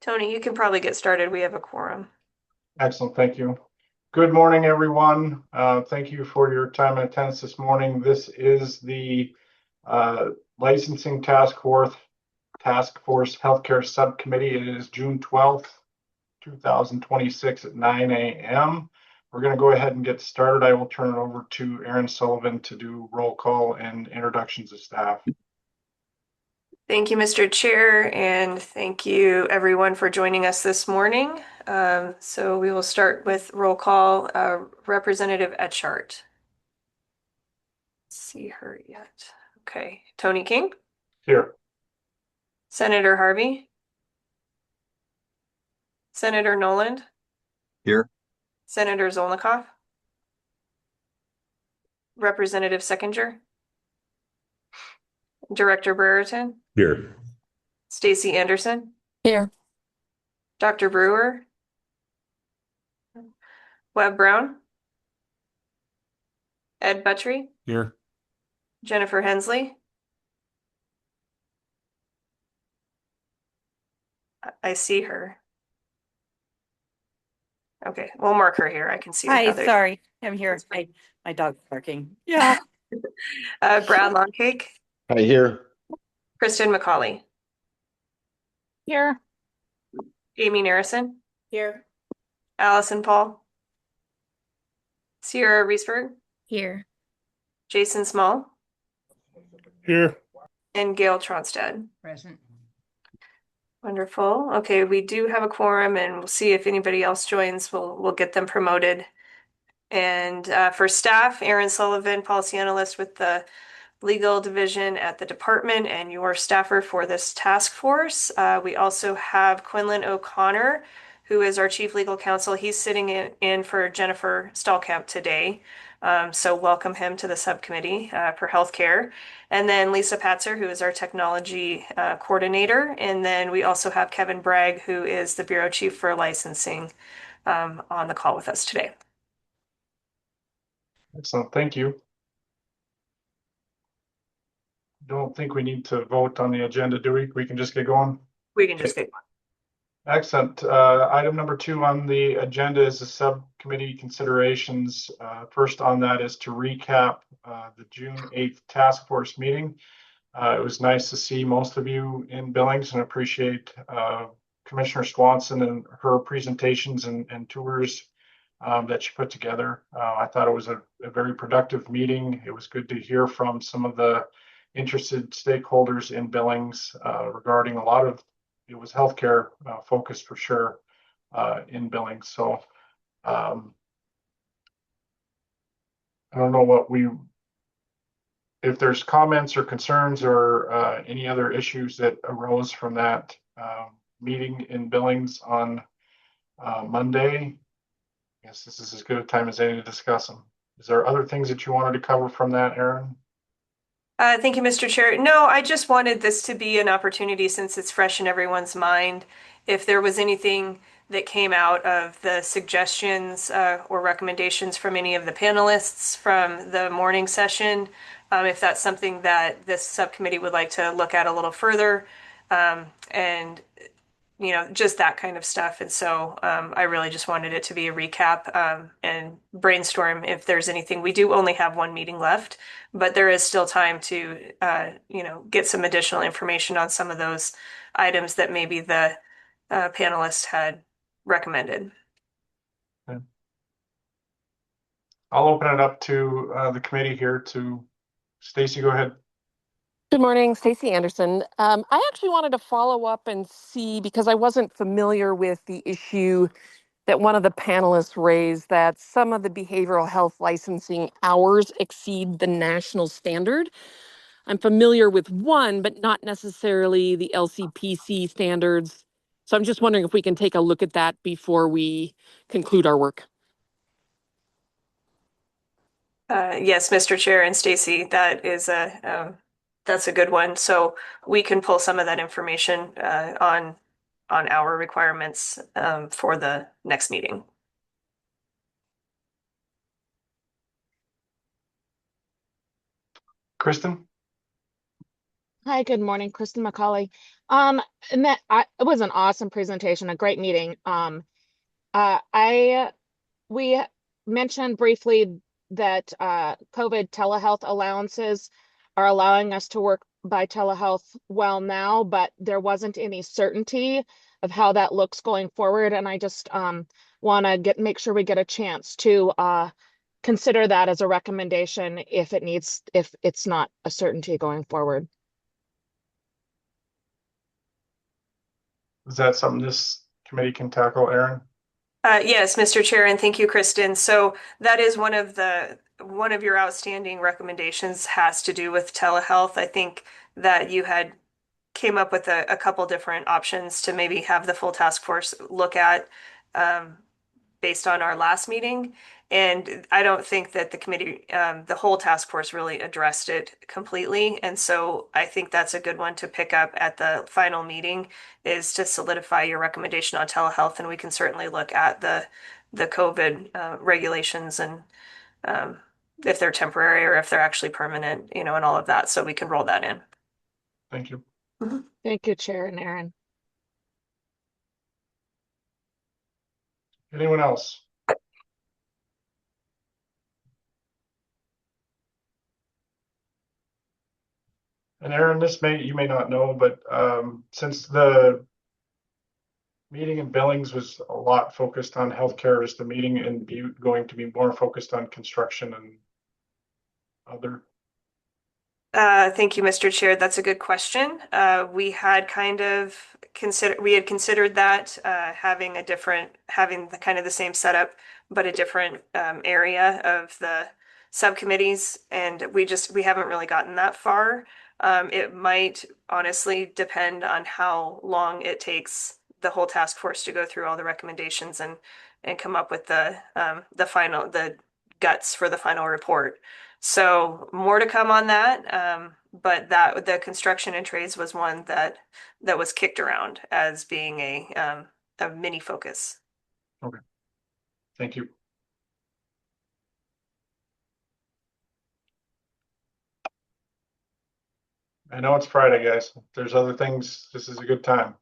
Tony, you can probably get started. We have a quorum. Excellent, thank you. Good morning, everyone. Thank you for your time and attendance this morning. This is the Licensing Task Force Healthcare Subcommittee. It is June 12th, 2026 at 9 a.m. We're going to go ahead and get started. I will turn it over to Aaron Sullivan to do roll call and introductions of staff. Thank you, Mr. Chair, and thank you everyone for joining us this morning. So we will start with roll call. Representative Etchart. See her yet. Okay. Tony King. Here. Senator Harvey. Senator Noland. Here. Senator Zolnikoff. Representative Seconder. Director Brereton. Here. Stacy Anderson. Here. Dr. Brewer. Webb Brown. Ed Buttrey. Here. Jennifer Hensley. I see her. Okay, we'll mark her here. I can see her. Hi, There. sorry, I'm here. My dog's barking. Yeah. Brad Longcake. Hi, here. Kristen McCauley. Here. Amy Narrison. Here. Allison Paul. Sierra Reesberg. Here. Jason Small. Here. And Gail Tronstad. Present. Wonderful. Okay, we do have a quorum, and we'll see if anybody else joins. We'll get them promoted. And for staff, Aaron Sullivan, policy analyst with the legal division at the department, and your staffer for this task force. We also have Quinlan O'Connor, who is our chief legal counsel. He's sitting in for Jennifer Stallkamp today. So welcome him to the subcommittee for healthcare. And then Lisa Patzer, who is our technology coordinator. And then we also have Kevin Bragg, who is the bureau chief for licensing, on the call with us today. Excellent, thank you. Don't think we need to vote on the agenda, do we? We can just get going. We can just get Excellent. Item number 2 on the agenda is the subcommittee considerations. First on that is to recap the June 8th task force meeting. It was nice to see most of you in Billings, and appreciate Commissioner Swanson and her presentations and tours that she put together. I thought it was a very productive meeting. It was good to hear from some of the interested stakeholders in Billings regarding a lot of, it was healthcare focused for sure in Billings. So I don't know if there's comments or concerns or any other issues that arose from that meeting in Billings on Monday. I guess this is as good a time as any to discuss them. Is there other things that you wanted to cover from that, Aaron? Thank you, Mr. Chair. No, I just wanted this to be an opportunity, since it's fresh in everyone's mind. If there was anything that came out of the suggestions or recommendations from any of the panelists from the morning session, if that's something that this subcommittee would like to look at a little further, and just that kind of stuff. And so I really just wanted it to be a recap and brainstorm if there's anything. We do only have one meeting left, but there is still time to, get some additional information on some of those items that maybe the panelists had recommended. Okay. I'll open it up to the committee here. To Stacy, go ahead. Good morning, Stacy Anderson. I actually wanted to follow up and see, because I wasn't familiar with the issue that one of the panelists raised, that some of the behavioral health licensing hours exceed the national standard. I'm familiar with one, but not necessarily the LCPC standards. So I'm just wondering if we can take a look at that before we conclude our work. Yes, Mr. Chair and Stacy, that's a good one. So we can pull some of that information on our requirements for the next meeting. Kristen? Hi, good morning, Kristen McCauley. And it was an awesome presentation, a great meeting. I we mentioned briefly that COVID telehealth allowances are allowing us to work by telehealth well now, but there wasn't any certainty of how that looks going forward. And I just want to make sure we get a chance to consider that as a recommendation if it's not a certainty going forward. Is that something this committee can tackle, Aaron? Yes, Mr. Chair, and thank you, Kristen. So that is one of your outstanding recommendations has to do with telehealth. I think that you had came up with a couple different options to maybe have the full task force look at um, based on our last meeting. And I don't think that the committee, the whole task force really addressed it completely. And so I think that's a good one to pick up at the final meeting is to solidify your recommendation on telehealth. And we can certainly look at the COVID regulations and um, if they're temporary or if they're actually permanent, and all of that. So we can roll that in. Thank you. Mhm. Thank you, Chair and Aaron. Anyone else? And Aaron, you may not know, but since the meeting in Billings was a lot focused on healthcare, is the meeting in Butte going to be more focused on construction and other? Thank you, Mr. Chair. That's a good question. We had considered that having the kind of the same setup, but a different area of the subcommittees, and we haven't really gotten that far. It might honestly depend on how long it takes the whole task force to go through all the recommendations and come up with the guts for the final report. So more to come on that. But that the construction and trades was one that was kicked around as being a mini focus. Okay, thank you. I know it's Friday, guys. If there's other things, this is a good time.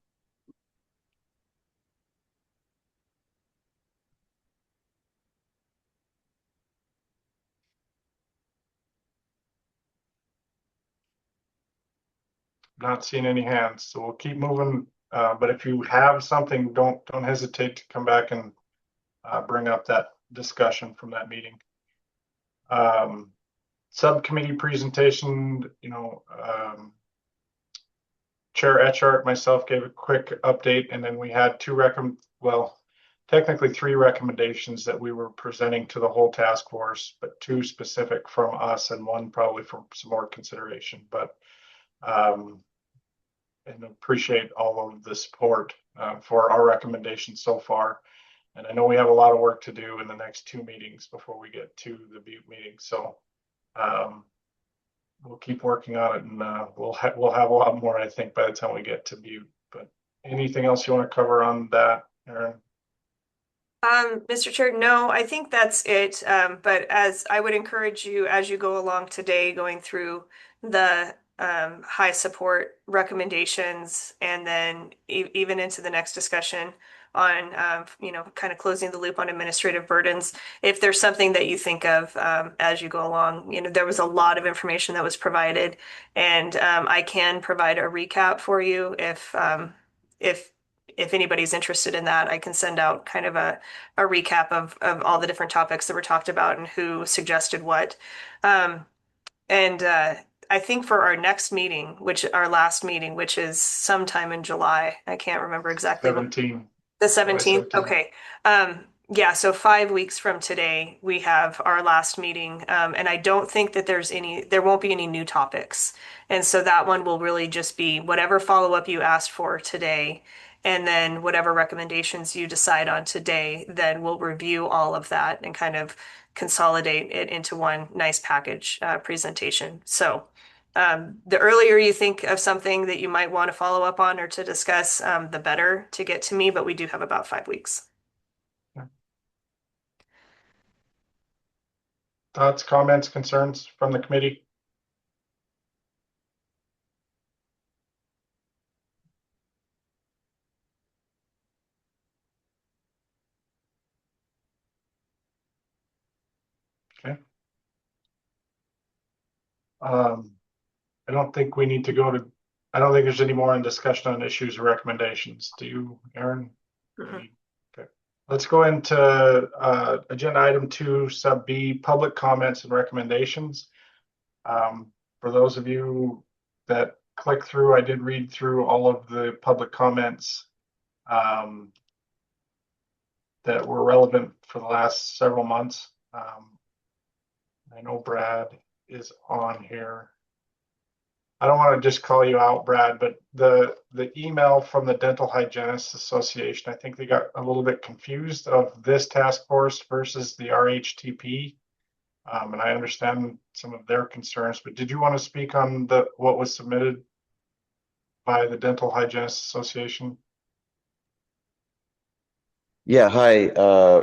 Not seeing any hands, so we'll keep moving. But if you have something, don't hesitate to come back and bring up that discussion from that meeting. Subcommittee presentation, Chair Etchart, myself gave a quick update, and then we had technically three recommendations that we were presenting to the whole task force, but two specific from us and one probably for some more consideration. But and appreciate all of the support for our recommendations so far. And I know we have a lot of work to do in the next two meetings before we get to the Butte meeting. So we'll keep working on it, and we'll have a lot more, I think, by the time we get to Butte. But anything else you want to cover on that, Aaron? Mr. Chair, no, I think that's it. But as I would encourage you as you go along today, going through the high support recommendations, and then even into the next discussion on kind of closing the loop on administrative burdens. If there's something that you think of as you go along, there was a lot of information that was provided, and I can provide a recap for you if if anybody's interested in that. I can send out kind of a recap of all the different topics that were talked about and who suggested what. And I think for our next meeting, our last meeting, which is sometime in July, I can't remember exactly. 17. The July 17th? 17th. Okay. Yeah, so 5 weeks from today, we have our last meeting. And I don't think that there won't be any new topics. And so that one will really just be whatever follow-up you asked for today. And then whatever recommendations you decide on today, then we'll review all of that and kind of consolidate it into one nice package presentation. So the earlier you think of something that you might want to follow up on or to discuss, the better to get to me, but we do have about 5 weeks. Thoughts, comments, concerns from the committee? I don't think we need to go to, I don't think there's any more in discussion on issues or recommendations. Do you, Aaron? Mhm. Okay. Let's go into agenda item 2, sub B, public comments and recommendations. For those of you that click through, I did read through all of the public comments that were relevant for the last several months. I know Brad is on here. I don't want to just call you out, Brad, but the email from the Dental Hygienists Association, I think they got a little bit confused of this task force versus the RHTP. And I understand some of their concerns, but did you want to speak on what was submitted by the Dental Hygienists Association? Yeah, hi,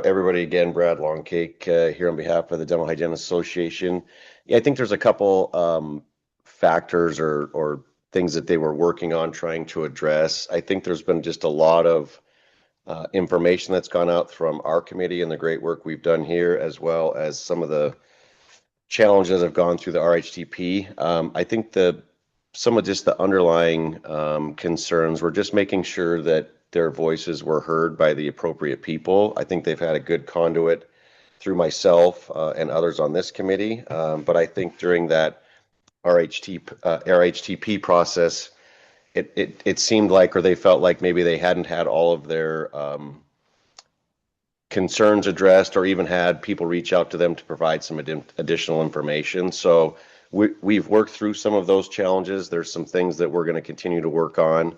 everybody. Again, Brad Longcake here on behalf of the Dental Hygienists Association. Yeah, I think there's a couple factors or things that they were working on trying to address. I think there's been just a lot of information that's gone out from our committee and the great work we've done here, as well as some of the challenges have gone through the RHTP. I think some of just the underlying concerns were just making sure that their voices were heard by the appropriate people. I think they've had a good conduit through myself and others on this committee. But I think during that RHTP process, it seemed like, or they felt like maybe they hadn't had all of their concerns addressed, or even had people reach out to them to provide some additional information. So we've worked through some of those challenges. There's some things that we're going to continue to work on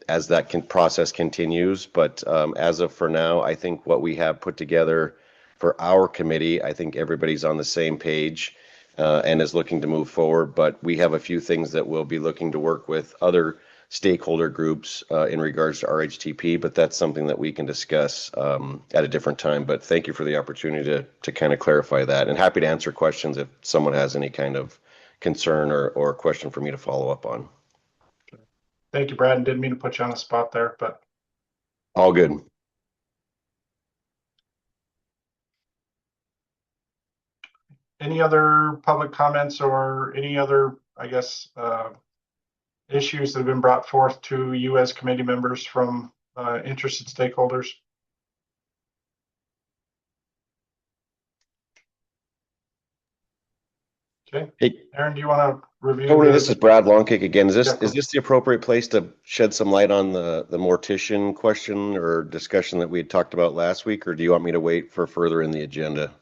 as that process continues. But as of for now, I think what we have put together for our committee, I think everybody's on the same page and is looking to move forward. But we have a few things that we'll be looking to work with other stakeholder groups in regards to RHTP, but that's something that we can discuss at a different time. But thank you for the opportunity to kind of clarify that, and happy to answer questions if someone has any kind of concern or question for me to follow up on. Thank you, Brad. And didn't mean to put you on the spot there, but All good. any other public comments or any other, I guess, issues that have been brought forth to you as committee members from interested stakeholders? Okay. Hey, Aaron, do you want to review? Tony, this is Brad Longcake again. Is Yeah. this the appropriate place to shed some light on the mortician question or discussion that we had talked about last week, or do you want me to wait for further in the agenda?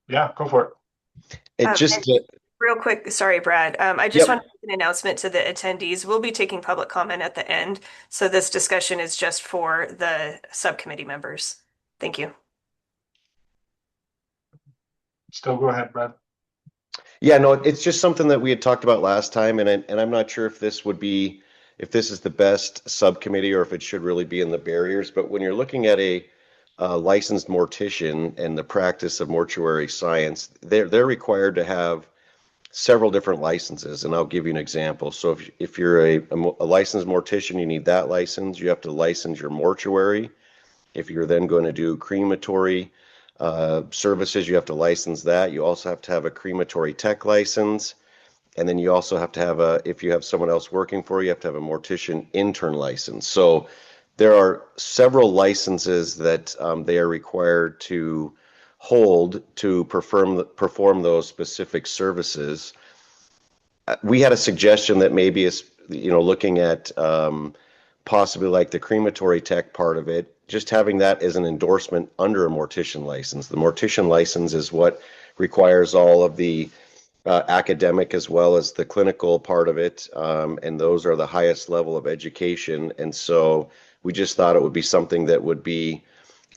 Yeah, go for it. It just Real quick, sorry, Brad. I just want to make an announcement to the attendees. We'll be taking public comment at the end, so this discussion is just for the subcommittee members. Thank you. Still go ahead, Brad. Yeah, no, it's just something that we had talked about last time, and I'm not sure if this is the best subcommittee or if it should really be in the barriers. But when you're looking at a licensed mortician and the practice of mortuary science, they're required to have several different licenses, and I'll give you an example. So if you're a licensed mortician, you need that license. You have to license your mortuary. If you're then going to do crematory services, you have to license that. You also have to have a crematory tech license. And then you also have to have if you have someone else working for you, you have to have a mortician intern license. So there are several licenses that they are required to hold to perform those specific services. We had a suggestion that maybe is, looking at possibly like the crematory tech part of it, just having that as an endorsement under a mortician license. The mortician license is what requires all of the academic as well as the clinical part of it, and those are the highest level of education. And so we just thought it would be something that would be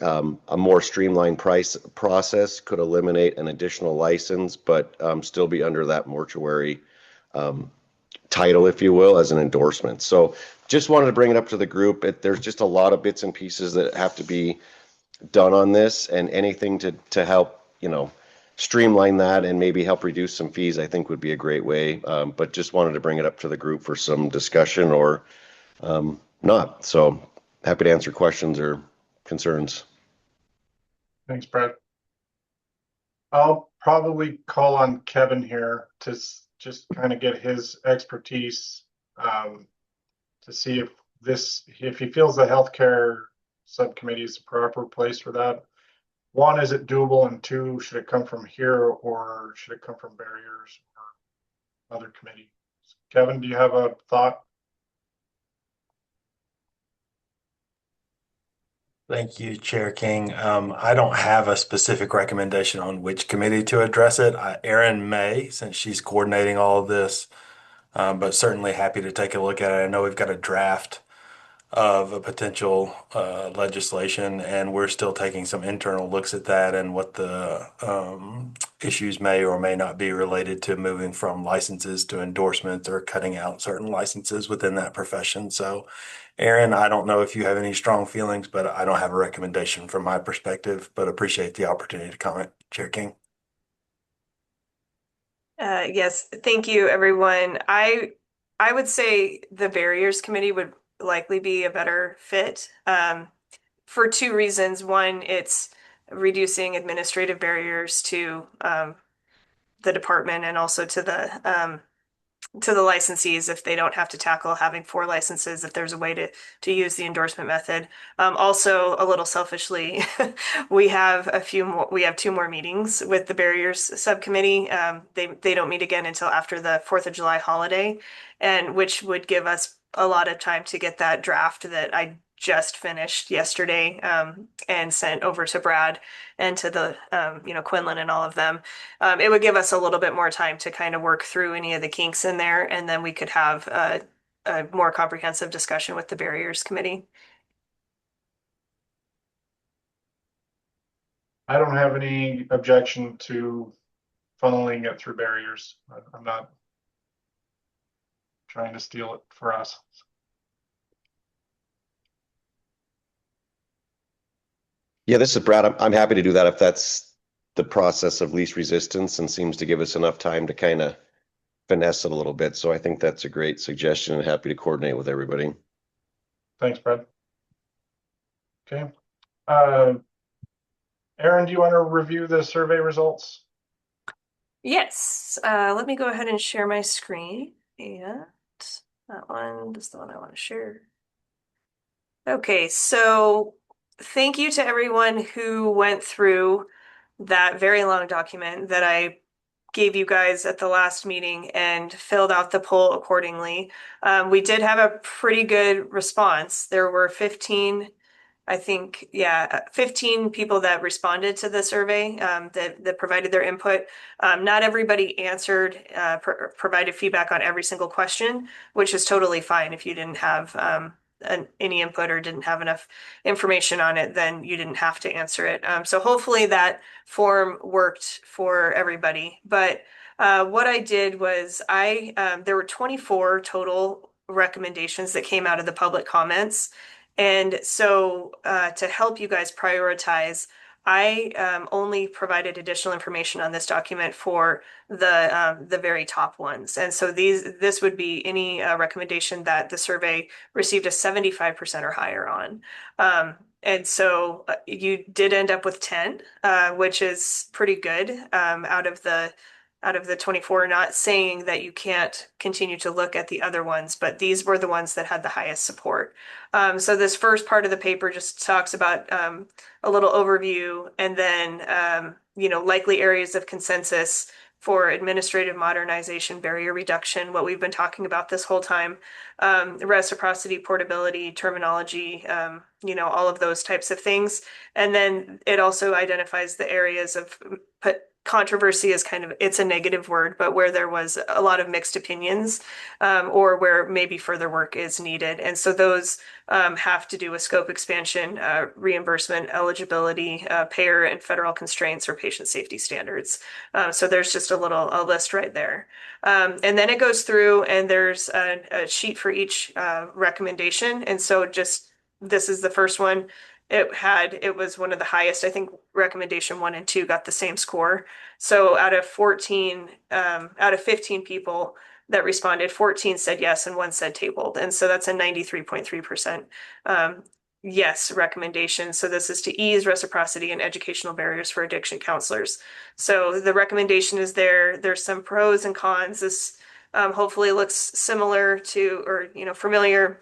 a more streamlined process, could eliminate an additional license, but still be under that mortuary title, if you will, as an endorsement. So just wanted to bring it up to the group. There's just a lot of bits and pieces that have to be done on this, and anything to help, streamline that and maybe help reduce some fees, I think would be a great way. But just wanted to bring it up to the group for some discussion or not. So happy to answer questions or concerns. Thanks, Brad. I'll probably call on Kevin here to just kind of get his expertise, to see if he feels the healthcare subcommittee is the proper place for that. One, is it doable? And two, should it come from here or should it come from barriers or other committee? Kevin, do you have a thought? Thank you, Chair King. I don't have a specific recommendation on which committee to address it. Erin may, since she's coordinating all of this, but certainly happy to take a look at it. I know we've got a draft of a potential legislation, and we're still taking some internal looks at that and what the issues may or may not be related to moving from licenses to endorsements or cutting out certain licenses within that profession. So, Aaron, I don't know if you have any strong feelings, but I don't have a recommendation from my perspective, but appreciate the opportunity to comment, Chair King. Yes, thank you, everyone. I would say the barriers committee would likely be a better fit, for two reasons. One, it's reducing administrative barriers to the department and also to the licensees if they don't have to tackle having four licenses, if there's a way to use the endorsement method. Also, a little selfishly, we have two more meetings with the barriers subcommittee. They don't meet again until after the 4th of July holiday, and which would give us a lot of time to get that draft that I just finished yesterday, and sent over to Brad and to the Quinlan and all of them. It would give us a little bit more time to kind of work through any of the kinks in there, and then we could have a more comprehensive discussion with the barriers committee. I don't have any objection to funneling it through barriers. I'm not trying to steal it for us. Yeah, this is Brad. I'm happy to do that if that's the process of least resistance and seems to give us enough time to kind of finesse it a little bit. So I think that's a great suggestion and happy to coordinate with everybody. Thanks, Brad. Okay. Aaron, do you want to review the survey results? Yes, let me go ahead and share my screen. And that one is the one I want to share. Okay, so thank you to everyone who went through that very long document that I gave you guys at the last meeting and filled out the poll accordingly. We did have a pretty good response. There were 15, I think, yeah, 15 people that responded to the survey, that provided their input. Not everybody answered, provided feedback on every single question, which is totally fine. If you didn't have any input or didn't have enough information on it, then you didn't have to answer it. So hopefully that form worked for everybody. But what I did was there were 24 total recommendations that came out of the public comments. And so to help you guys prioritize, I only provided additional information on this document for the very top ones. And so this would be any recommendation that the survey received a 75% or higher on. And so you did end up with 10, which is pretty good, out of the 24, not saying that you can't continue to look at the other ones, but these were the ones that had the highest support. So this first part of the paper just talks about a little overview and then likely areas of consensus for administrative modernization, barrier reduction, what we've been talking about this whole time, reciprocity, portability, terminology, all of those types of things. And then it also identifies the areas of controversy is it's a negative word, but where there was a lot of mixed opinions, or where maybe further work is needed. And so those have to do with scope expansion, reimbursement, eligibility, payer and federal constraints, or patient safety standards. So there's just a list right there. And then it goes through and there's a sheet for each recommendation. And so this is the first one. It was one of the highest. I think recommendation 1 and 2 got the same score. So out of 15 people that responded, 14 said yes and 1 said tabled. And so that's a 93.3% yes recommendation. So this is to ease reciprocity and educational barriers for addiction counselors. So the recommendation is there. There's some pros and cons. This hopefully looks similar to, or familiar,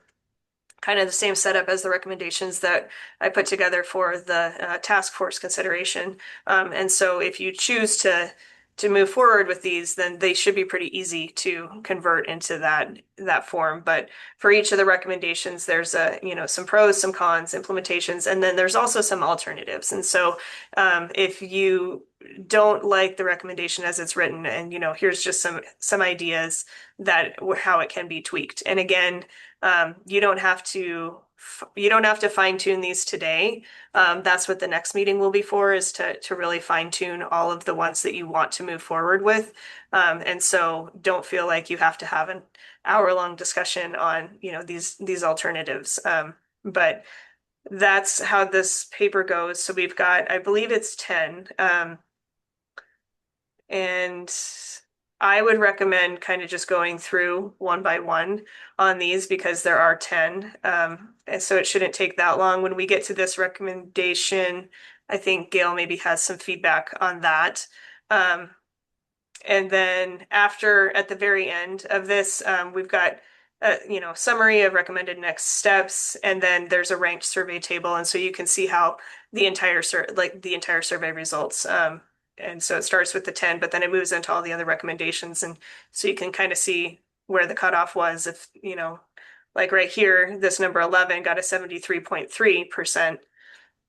kind of the same setup as the recommendations that I put together for the task force consideration. And so if you choose to move forward with these, then they should be pretty easy to convert into that form. But for each of the recommendations, there's some pros, some cons, implementations, and then there's also some alternatives. And so if you don't like the recommendation as it's written, and here's just some ideas that how it can be tweaked. And again, you don't have to fine tune these today. That's what the next meeting will be for, is to really fine tune all of the ones that you want to move forward with. And so don't feel like you have to have an hour-long discussion on these alternatives. But that's how this paper goes. So we've got, I believe it's 10. And I would recommend kind of just going through one by one on these because there are 10. And so it shouldn't take that long. When we get to this recommendation, I think Gail maybe has some feedback on that. And then at the very end of this, we've got summary of recommended next steps, and then there's a ranked survey table, and so you can see how the entire survey results. And so it starts with the 10, but then it moves into all the other recommendations, and so you can kind of see where the cutoff was. If like right here, this number 11 got a 73.3%.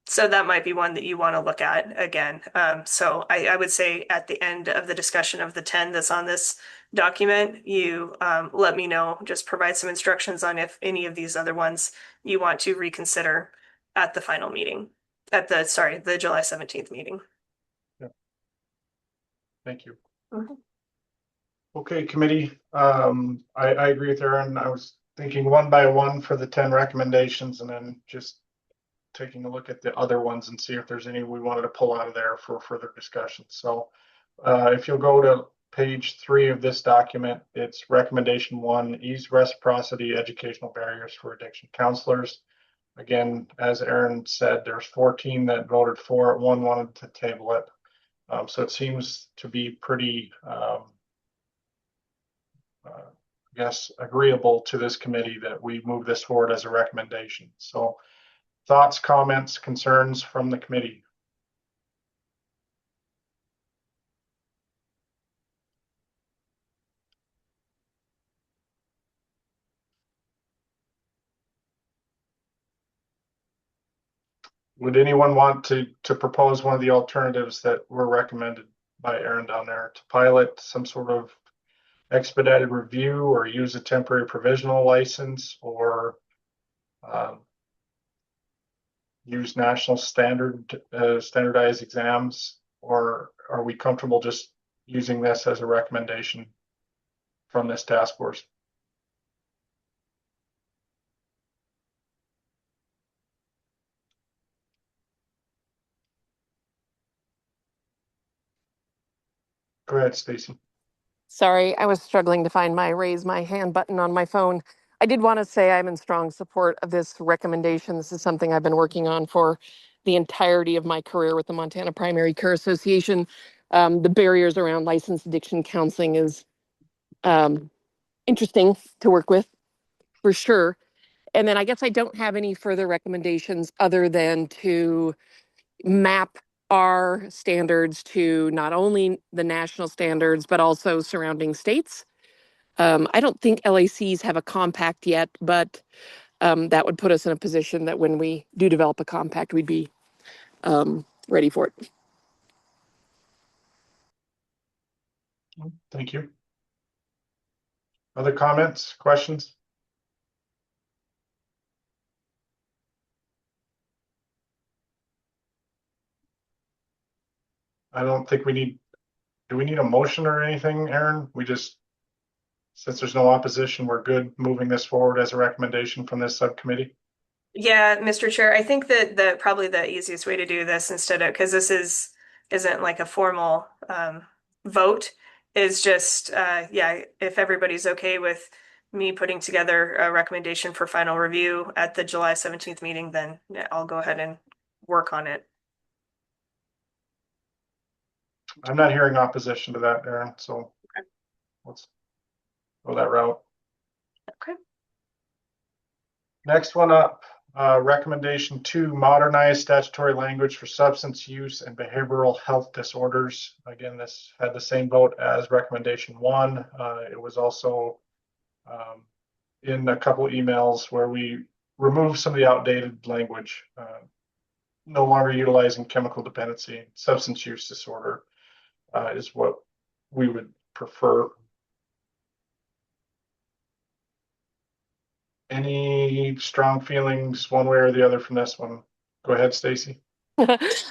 So that might be one that you want to look at again. So I would say at the end of the discussion of the 10 that's on this document, you let me know, just provide some instructions on if any of these other ones you want to reconsider at the final meeting, the July 17th meeting. Yeah. Thank you. Mhm. Okay, committee. I agree with Aaron. I was thinking one by one for the 10 recommendations and then just taking a look at the other ones and see if there's any we wanted to pull out of there for further discussion. So if you'll go to page 3 of this document, it's recommendation 1, ease reciprocity educational barriers for addiction counselors. Again, as Aaron said, there's 14 that voted for it, 1 wanted to table it. So it seems to be pretty, I guess, agreeable to this committee that we move this forward as a recommendation. So thoughts, comments, concerns from the committee? Would anyone want to propose one of the alternatives that were recommended by Aaron down there, to pilot some sort of expedited review or use a temporary provisional license or use national standardized exams? Or are we comfortable just using this as a recommendation from this task force? Go ahead, Stacy. Sorry, I was struggling to find my raise my hand button on my phone. I did want to say I'm in strong support of this recommendation. This is something I've been working on for the entirety of my career with the Montana Primary Care Association. The barriers around licensed addiction counseling is interesting to work with, for sure. And then I guess I don't have any further recommendations other than to map our standards to not only the national standards, but also surrounding states. I don't think LACs have a compact yet, but that would put us in a position that when we do develop a compact, we'd be ready for it. Thank you. Other comments, questions? I don't think do we need a motion or anything, Aaron? Since there's no opposition, we're good moving this forward as a recommendation from this subcommittee. Yeah, Mr. Chair, I think that probably the easiest way to do this, instead of, because this isn't like a formal vote, is just yeah, if everybody's okay with me putting together a recommendation for final review at the July 17th meeting, then I'll go ahead and work on it. I'm not hearing opposition to that, Aaron, so let's go that route. Okay. Next one up, recommendation 2, modernize statutory language for substance use and behavioral health disorders. Again, this had the same vote as recommendation 1. It was also in a couple emails where we removed some of the outdated language, no longer utilizing chemical dependency. Substance use disorder is what we would prefer. Any strong feelings one way or the other from this one? Go ahead, Stacy.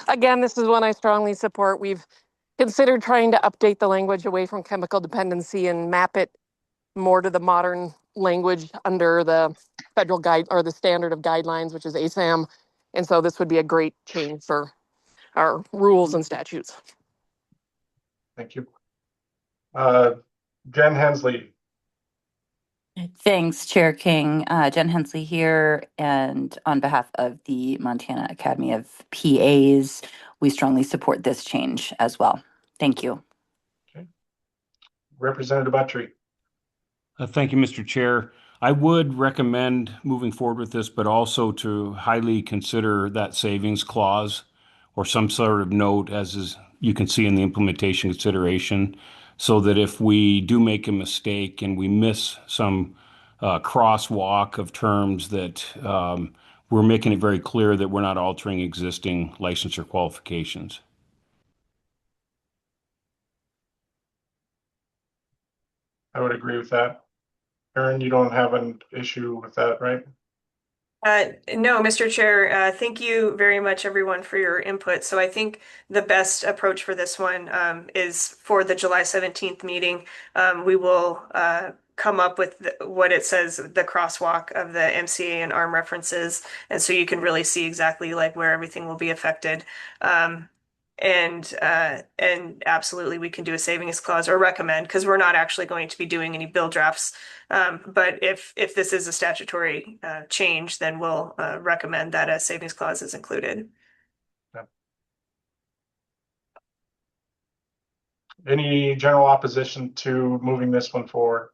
Again, this is one I strongly support. We've considered trying to update the language away from chemical dependency and map it more to the modern language under the federal guide or the standard of guidelines, which is ASAM. And so this would be a great change for our rules and statutes. Thank you. Jen Hensley. Thanks, Chair King. Jen Hensley here, and on behalf of the Montana Academy of PAs, we strongly support this change as well. Thank you. Okay. Representative Buttrey. Thank you, Mr. Chair. I would recommend moving forward with this, but also to highly consider that savings clause or some sort of note, as is you can see in the implementation consideration, so that if we do make a mistake and we miss some crosswalk of terms, that we're making it very clear that we're not altering existing licensure qualifications. I would agree with that. Aaron, you don't have an issue with that, right? No, Mr. Chair, thank you very much, everyone, for your input. So I think the best approach for this one is for the July 17th meeting. We will come up with what it says, the crosswalk of the MCA and ARM references. And so you can really see exactly like where everything will be affected. And absolutely we can do a savings clause or recommend, because we're not actually going to be doing any bill drafts. But if this is a statutory change, then we'll recommend that a savings clause is included. Any general opposition to moving this one forward?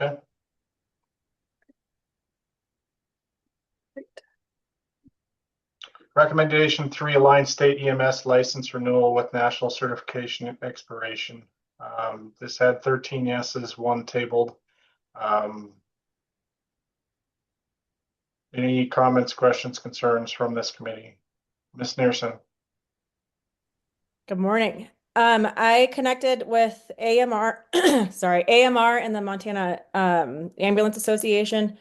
Okay. Recommendation 3, align state EMS license renewal with national certification expiration. This had 13 yeses, 1 tabled. Any comments, questions, concerns from this committee? Ms. Neerson. Good morning. I connected with AMR, AMR and the Montana Ambulance Association.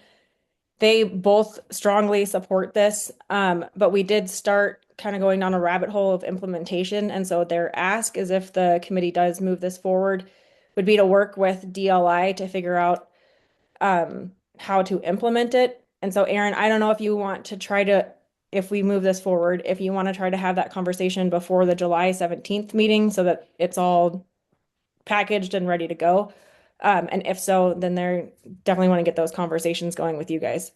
They both strongly support this, but we did start kind of going down a rabbit hole of implementation. And so their ask is, if the committee does move this forward, would be to work with DLI to figure out how to implement it. And so, Aaron, I don't know if you want to try to, if we move this forward, if you want to try to have that conversation before the July 17th meeting so that it's all packaged and ready to go. And if so, then they're definitely want to get those conversations going with you guys.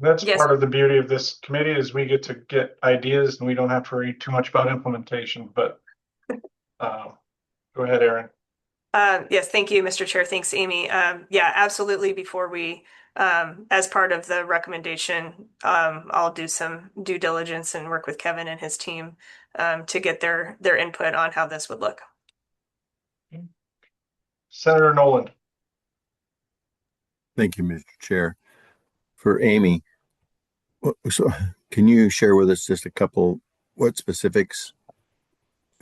That's Yes. part of the beauty of this committee, is we get to get ideas and we don't have to worry too much about implementation, but go ahead, Aaron. Yes, thank you, Mr. Chair. Thanks, Amy. Yeah, absolutely. Before we, as part of the recommendation, I'll do some due diligence and work with Kevin and his team to get their input on how this would look. Senator Nolan. Thank you, Mr. Chair. For Amy, so can you share with us just a couple, what specifics?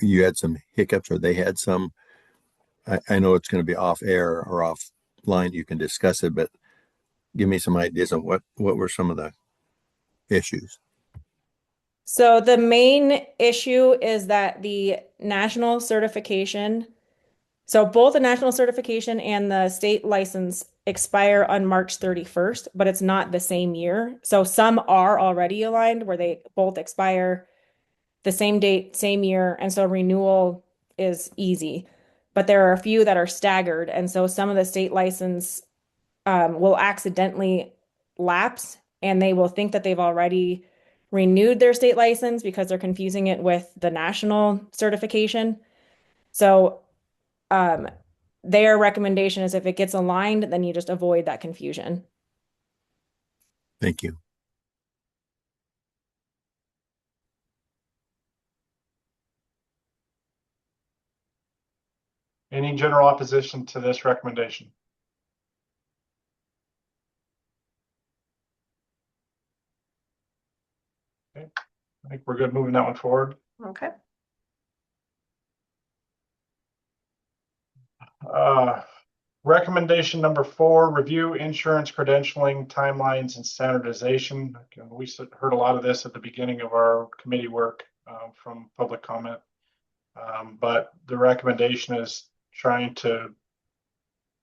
You had some hiccups or they had some? I know it's going to be off air or offline. You can discuss it, but give me some ideas on what were some of the issues. So the main issue is that the national certification, so both the national certification and the state license expire on March 31st, but it's not the same year. So some are already aligned where they both expire the same date, same year, and so renewal is easy. But there are a few that are staggered, and so some of the state license will accidentally lapse, and they will think that they've already renewed their state license because they're confusing it with the national certification. So um, their recommendation is if it gets aligned, then you just avoid that confusion. Thank you. Any general opposition to this recommendation? Okay, I think we're good moving that one forward. Okay. Recommendation number 4, review insurance credentialing timelines and standardization. Again, we heard a lot of this at the beginning of our committee work from public comment. But the recommendation is trying to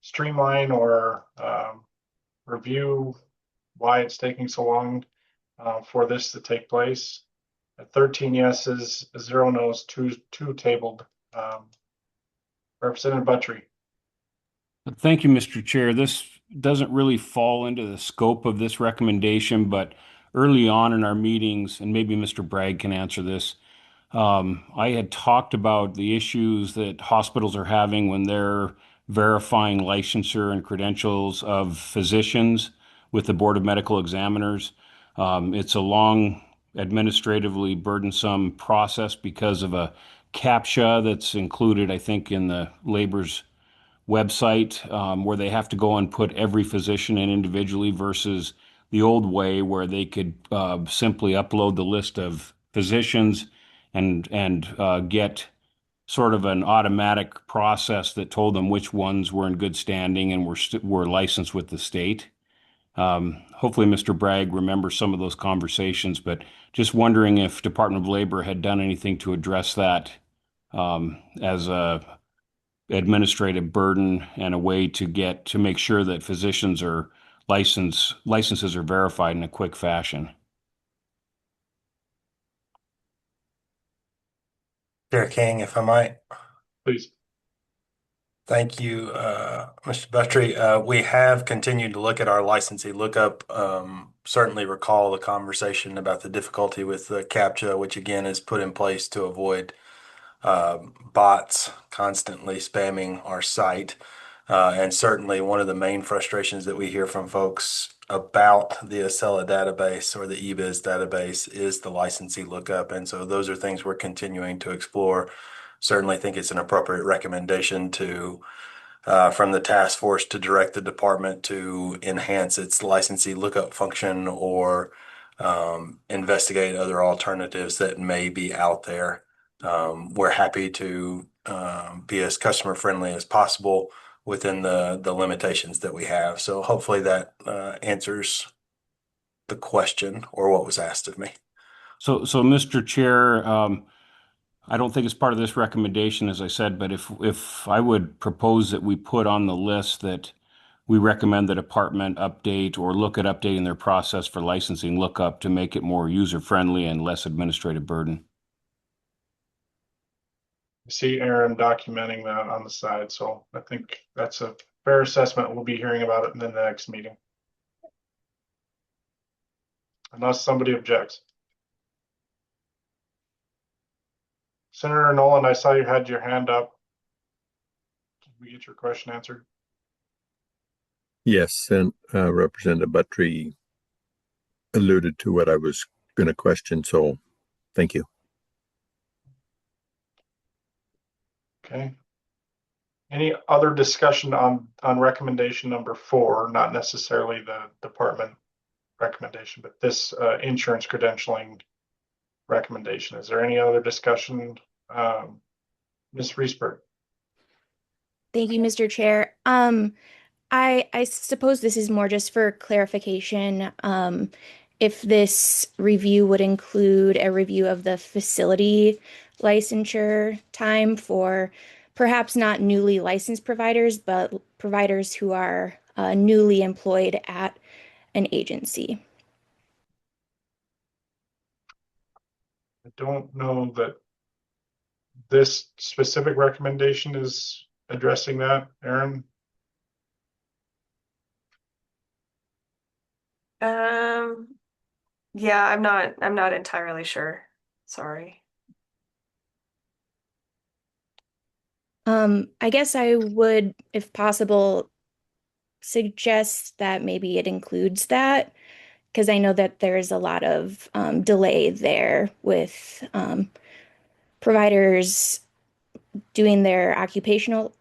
streamline or review why it's taking so long for this to take place. At 13 yeses, 0 no's, 2 tabled. Representative Buttry. Thank you, Mr. Chair. This doesn't really fall into the scope of this recommendation, but early on in our meetings, and maybe Mr. Bragg can answer this, I had talked about the issues that hospitals are having when they're verifying licensure and credentials of physicians with the Board of Medical Examiners. It's a long, administratively burdensome process because of a CAPTCHA that's included, I think, in the labor's website, where they have to go and put every physician in individually versus the old way where they could simply upload the list of physicians and get sort of an automatic process that told them which ones were in good standing and were licensed with the state. Hopefully, Mr. Bragg remembers some of those conversations, but just wondering if Department of Labor had done anything to address that as a administrative burden and a way to make sure that physicians are licenses are verified in a quick fashion. Chair King, if I might. Please. Thank you, Mr. Buttry. We have continued to look at our licensee lookup. Certainly recall the conversation about the difficulty with the CAPTCHA, which again is put in place to avoid bots constantly spamming our site. And certainly one of the main frustrations that we hear from folks about the Acela database or the eBiz database is the licensee lookup. And so those are things we're continuing to explore. Certainly think it's an appropriate recommendation to from the task force to direct the department to enhance its licensee lookup function or investigate other alternatives that may be out there. We're happy to be as customer friendly as possible within the limitations that we have. So hopefully that answers the question or what was asked of me. So, Mr. Chair, I don't think it's part of this recommendation, as I said, but if I would propose that we put on the list that we recommend the department update or look at updating their process for licensing lookup to make it more user-friendly and less administrative burden. I see Aaron documenting that on the side, so I think that's a fair assessment. We'll be hearing about it in the next meeting. Unless somebody objects. Senator Nolan, I saw you had your hand up. Did we get your question answered? Yes, and Representative Buttry alluded to what I was going to question, so thank you. Okay. Any other discussion on recommendation number 4, not necessarily the department recommendation, but this insurance credentialing recommendation? Is there any other discussion? Ms. Reesberg. Thank you, Mr. Chair. I suppose this is more just for clarification. If this review would include a review of the facility licensure time for perhaps not newly licensed providers, but providers who are newly employed at an agency. I don't know that this specific recommendation is addressing that, Aaron. Yeah, I'm not entirely sure. Sorry. I guess I would, if possible, suggest that maybe it includes that because I know that there's a lot of delay there with providers doing their occupational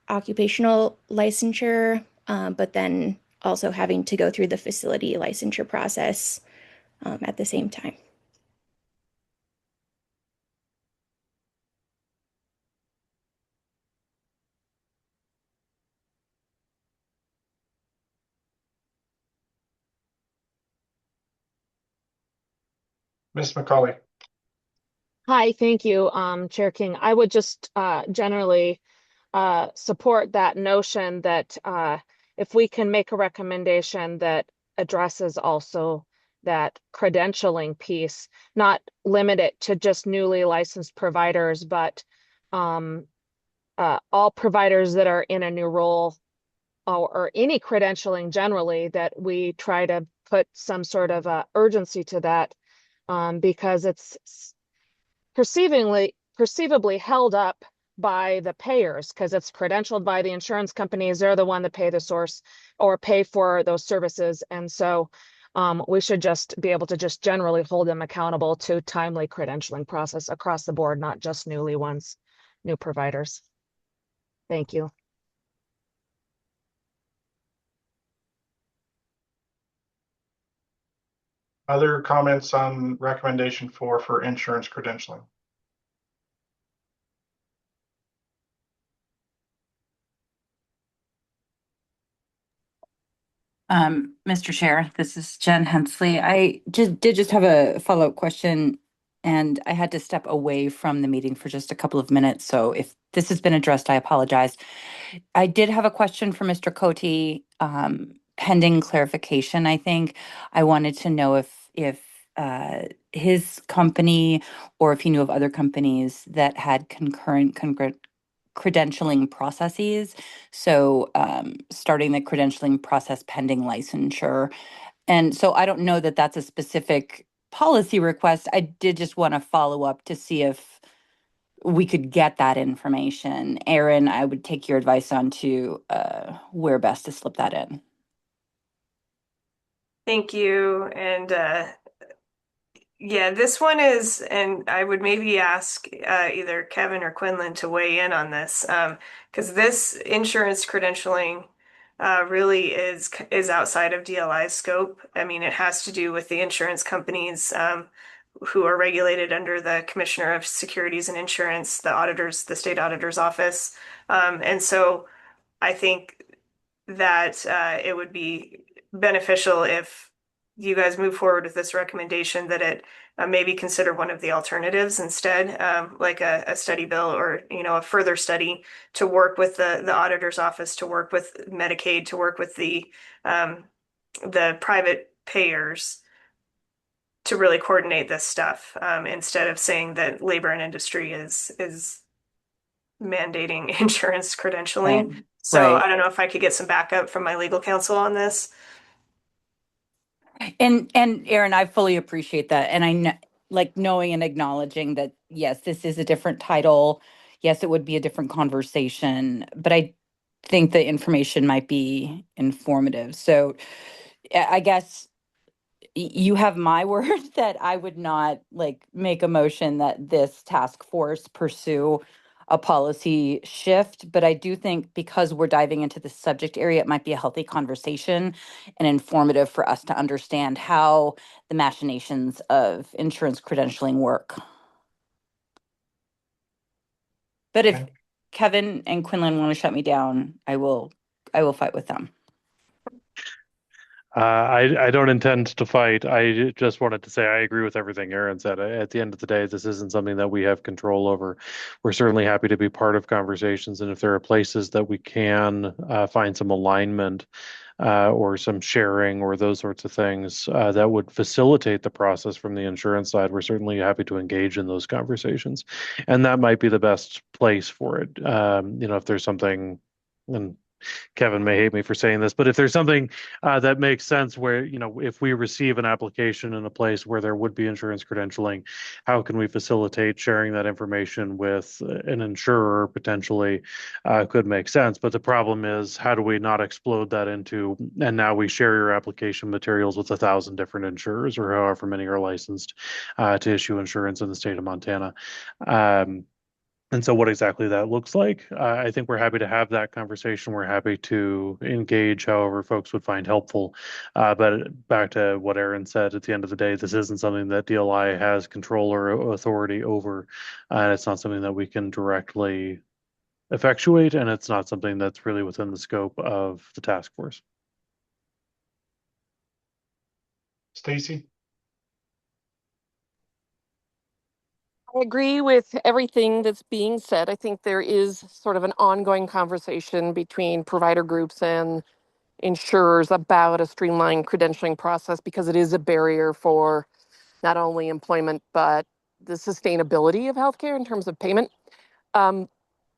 licensure, but then also having to go through the facility licensure process at the same time. Ms. McCauley. Hi, thank you, Chair King. I would just generally support that notion that if we can make a recommendation that addresses also that credentialing piece, not limit it to just newly licensed providers, but all providers that are in a new role or any credentialing generally, that we try to put some sort of urgency to that because it's perceivably held up by the payers because it's credentialed by the insurance companies. They're the one that pay the source or pay for those services. And so we should just be able to just generally hold them accountable to timely credentialing process across the board, not just new providers. Thank you. Other comments on recommendation 4 for insurance credentialing? Mr. Chair, this is Jen Hensley. I just have a follow-up question, and I had to step away from the meeting for just a couple of minutes. So if this has been addressed, I apologize. I did have a question for Mr. Cote, pending clarification, I think. I wanted to know if his company or if he knew of other companies that had concurrent credentialing processes. So starting the credentialing process pending licensure. And so I don't know that that's a specific policy request. I did just want to follow up to see if we could get that information. Aaron, I would take your advice on to where best to slip that in. Thank you. And yeah, this one is, and I would maybe ask either Kevin or Quinlan to weigh in on this, because this insurance credentialing really is outside of DLI's scope. I mean, it has to do with the insurance companies who are regulated under the Commissioner of Securities and Insurance, the auditors, the state auditor's office. And so I think that it would be beneficial if you guys move forward with this recommendation that it maybe consider one of the alternatives instead, like a study bill or, you know, a further study to work with the auditor's office, to work with Medicaid, to work with the private payers to really coordinate this stuff, instead of saying that labor and industry is mandating insurance credentialing. Right. So Right. I don't know if I could get some backup from my legal counsel on this. And Aaron, I fully appreciate that. And I know, like knowing and acknowledging that, yes, this is a different title. Yes, it would be a different conversation, but I think the information might be informative. So I guess you have my word that I would not like make a motion that this task force pursue a policy shift, but I do think because we're diving into the subject area, it might be a healthy conversation and informative for us to understand how the machinations of insurance credentialing work. But if Okay. Kevin and Quinlan want to shut me down, I will fight with them. I don't intend to fight. I just wanted to say I agree with everything Aaron said. At the end of the day, this isn't something that we have control over. We're certainly happy to be part of conversations, and if there are places that we can find some alignment, or some sharing or those sorts of things that would facilitate the process from the insurance side, we're certainly happy to engage in those conversations. And that might be the best place for it. If there's something, and Kevin may hate me for saying this, but if there's something that makes sense where, if we receive an application in a place where there would be insurance credentialing, how can we facilitate sharing that information with an insurer potentially could make sense. But the problem is, how do we not explode that into, and now we share your application materials with 1,000 different insurers or however many are licensed to issue insurance in the state of Montana. And so what exactly that looks like, I think we're happy to have that conversation. We're happy to engage however folks would find helpful. But back to what Aaron said, at the end of the day, this isn't something that DLI has control or authority over. And it's not something that we can directly effectuate, and it's not something that's really within the scope of the task force. Stacy? I agree with everything that's being said. I think there is sort of an ongoing conversation between provider groups and insurers about a streamlined credentialing process because it is a barrier for not only employment, but the sustainability of healthcare in terms of payment. Um,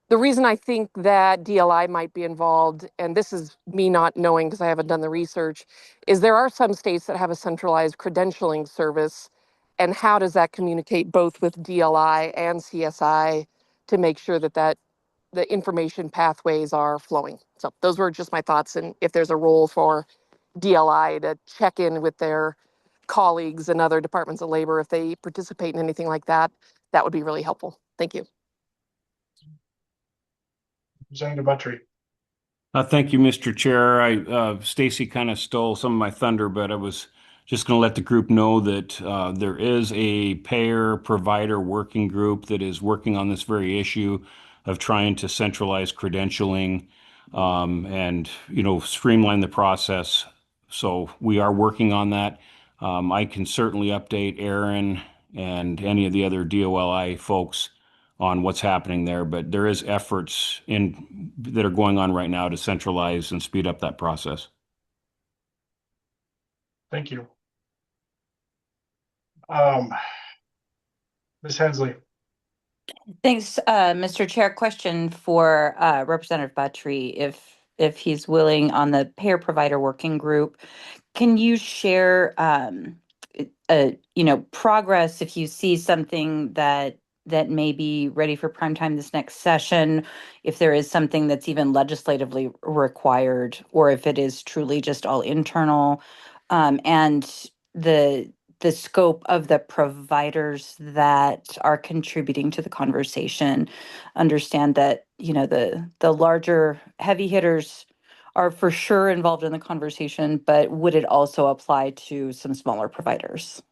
the reason I think that DLI might be involved, and this is me not knowing because I haven't done the research, is there are some states that have a centralized credentialing service. And how does that communicate both with DLI and CSI to make sure that the information pathways are flowing? So those were just my thoughts. And if there's a role for DLI to check in with their colleagues and other departments of labor, if they participate in anything like that, that would be really helpful. Thank you. Representative Buttry. Thank you, Mr. Chair. Stacy kind of stole some of my thunder, but I was just going to let the group know that there is a payer provider working group that is working on this very issue of trying to centralize credentialing and streamline the process. So we are working on that. I can certainly update Aaron and any of the other DOLI folks on what's happening there, but there is efforts that are going on right now to centralize and speed up that process. Thank you. Ms. Hensley. Thanks, Mr. Chair. Question for Representative Buttry, if he's willing on the payer provider working group. Can you share, progress if you see something that may be ready for prime time this next session, if there is something that's even legislatively required, or if it is truly just all internal, and the scope of the providers that are contributing to the conversation. Understand that, the larger heavy hitters are for sure involved in the conversation, but would it also apply to some smaller providers?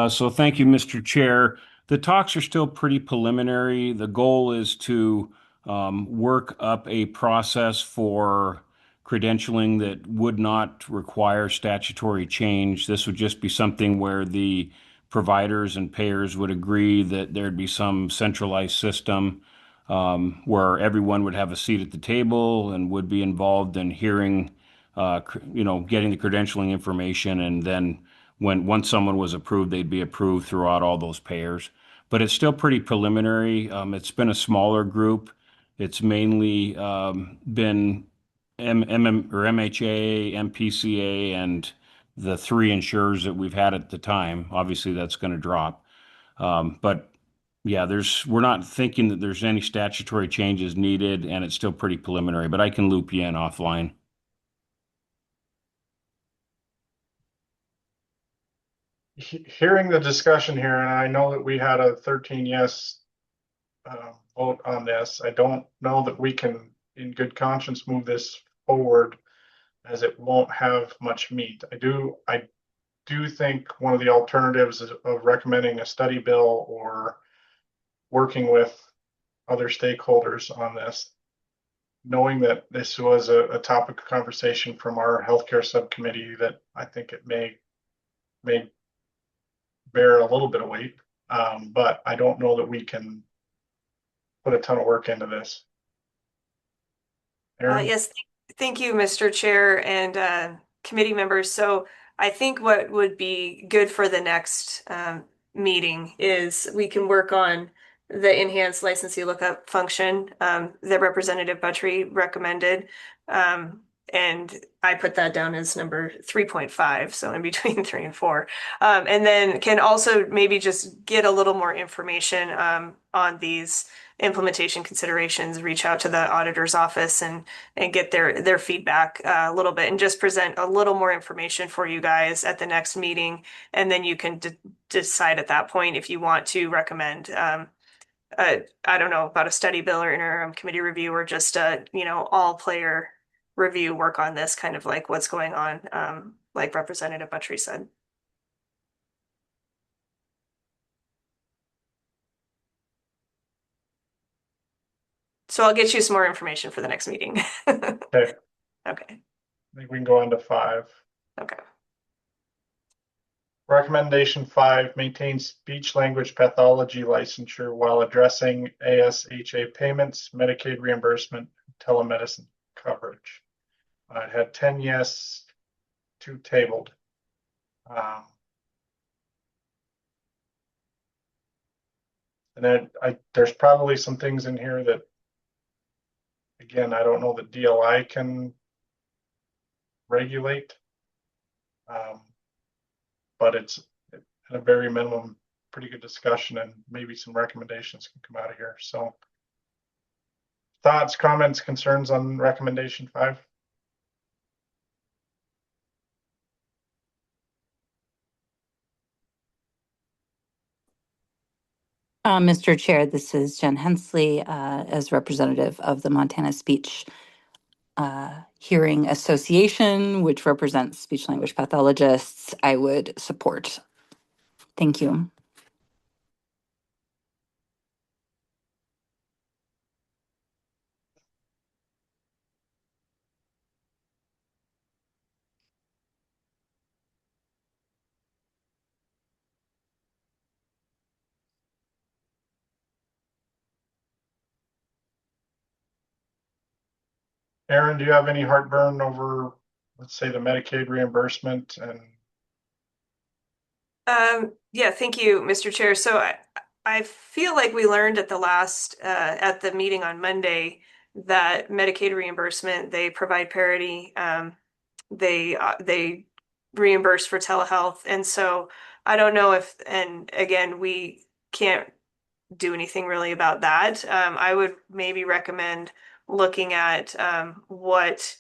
So thank you, Mr. Chair. The talks are still pretty preliminary. The goal is to work up a process for credentialing that would not require statutory change. This would just be something where the providers and payers would agree that there'd be some centralized system where everyone would have a seat at the table and would be involved in hearing, getting the credentialing information, and then once someone was approved, they'd be approved throughout all those payers. But it's still pretty preliminary. It's been a smaller group. It's mainly been MHA, MPCA, and the three insurers that we've had at the time. Obviously, that's going to drop. But yeah, we're not thinking that there's any statutory changes needed, and it's still pretty preliminary. But I can loop you in offline. Hearing the discussion here, and I know that we had a 13 yes vote on this. I don't know that we can, in good conscience, move this forward, as it won't have much meat. I do think one of the alternatives of recommending a study bill or working with other stakeholders on this, knowing that this was a topic of conversation from our healthcare subcommittee, that I think it may bear a little bit of weight, but I don't know that we can put a ton of work into this. Aaron? Yes, Thank you, Mr. Chair and committee members. So I think what would be good for the next meeting is we can work on the enhanced licensee lookup function that Representative Buttry recommended. And I put that down as number 3.5, so in between 3 and 4. And then can also maybe just get a little more information on these implementation considerations, reach out to the auditor's office and get their feedback a little bit and just present a little more information for you guys at the next meeting. And then you can decide at that point if you want to recommend, I don't know, about a study bill or interim committee review or just a, all player review work on this, kind of like what's going on, like Representative Buttry said. So I'll get you some more information for the next meeting. Okay, Okay. I think we can go on to 5. Okay. Recommendation 5, maintain speech language pathology licensure while addressing ASHA payments, Medicaid reimbursement, telemedicine coverage. I had 10 yes, 2 tabled. And then there's probably some things in here that, again, I don't know that DLI can regulate. But it's at a very minimum, pretty good discussion, and maybe some recommendations can come out of here. So thoughts, comments, concerns on recommendation 5? Mr. Chair, this is Jen Hensley as representative of the Montana Speech Hearing Association, which represents speech language pathologists. I would support. Thank you. Aaron, do you have any heartburn over, let's say, the Medicaid reimbursement? And yeah, thank you, Mr. Chair. So I feel like we learned at the last at the meeting on Monday that Medicaid reimbursement, they provide parity. They reimburse for telehealth, and so I don't know if, and again, we can't do anything really about that. I would maybe recommend looking at what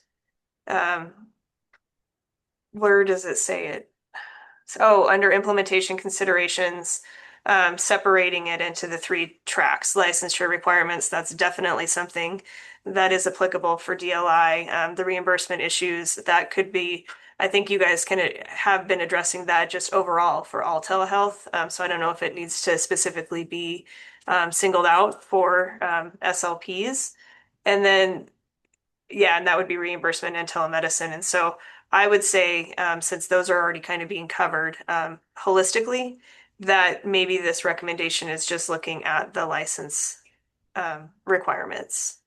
where does it say it? Oh, under implementation considerations, separating it into the 3 tracks, licensure requirements, that's definitely something that is applicable for DLI. The reimbursement issues, that could be, I think you guys can have been addressing that just overall for all telehealth. So I don't know if it needs to specifically be singled out for SLPs. And then, yeah, and that would be reimbursement and telemedicine. And so I would say, since those are already kind of being covered holistically, that maybe this recommendation is just looking at the license requirements.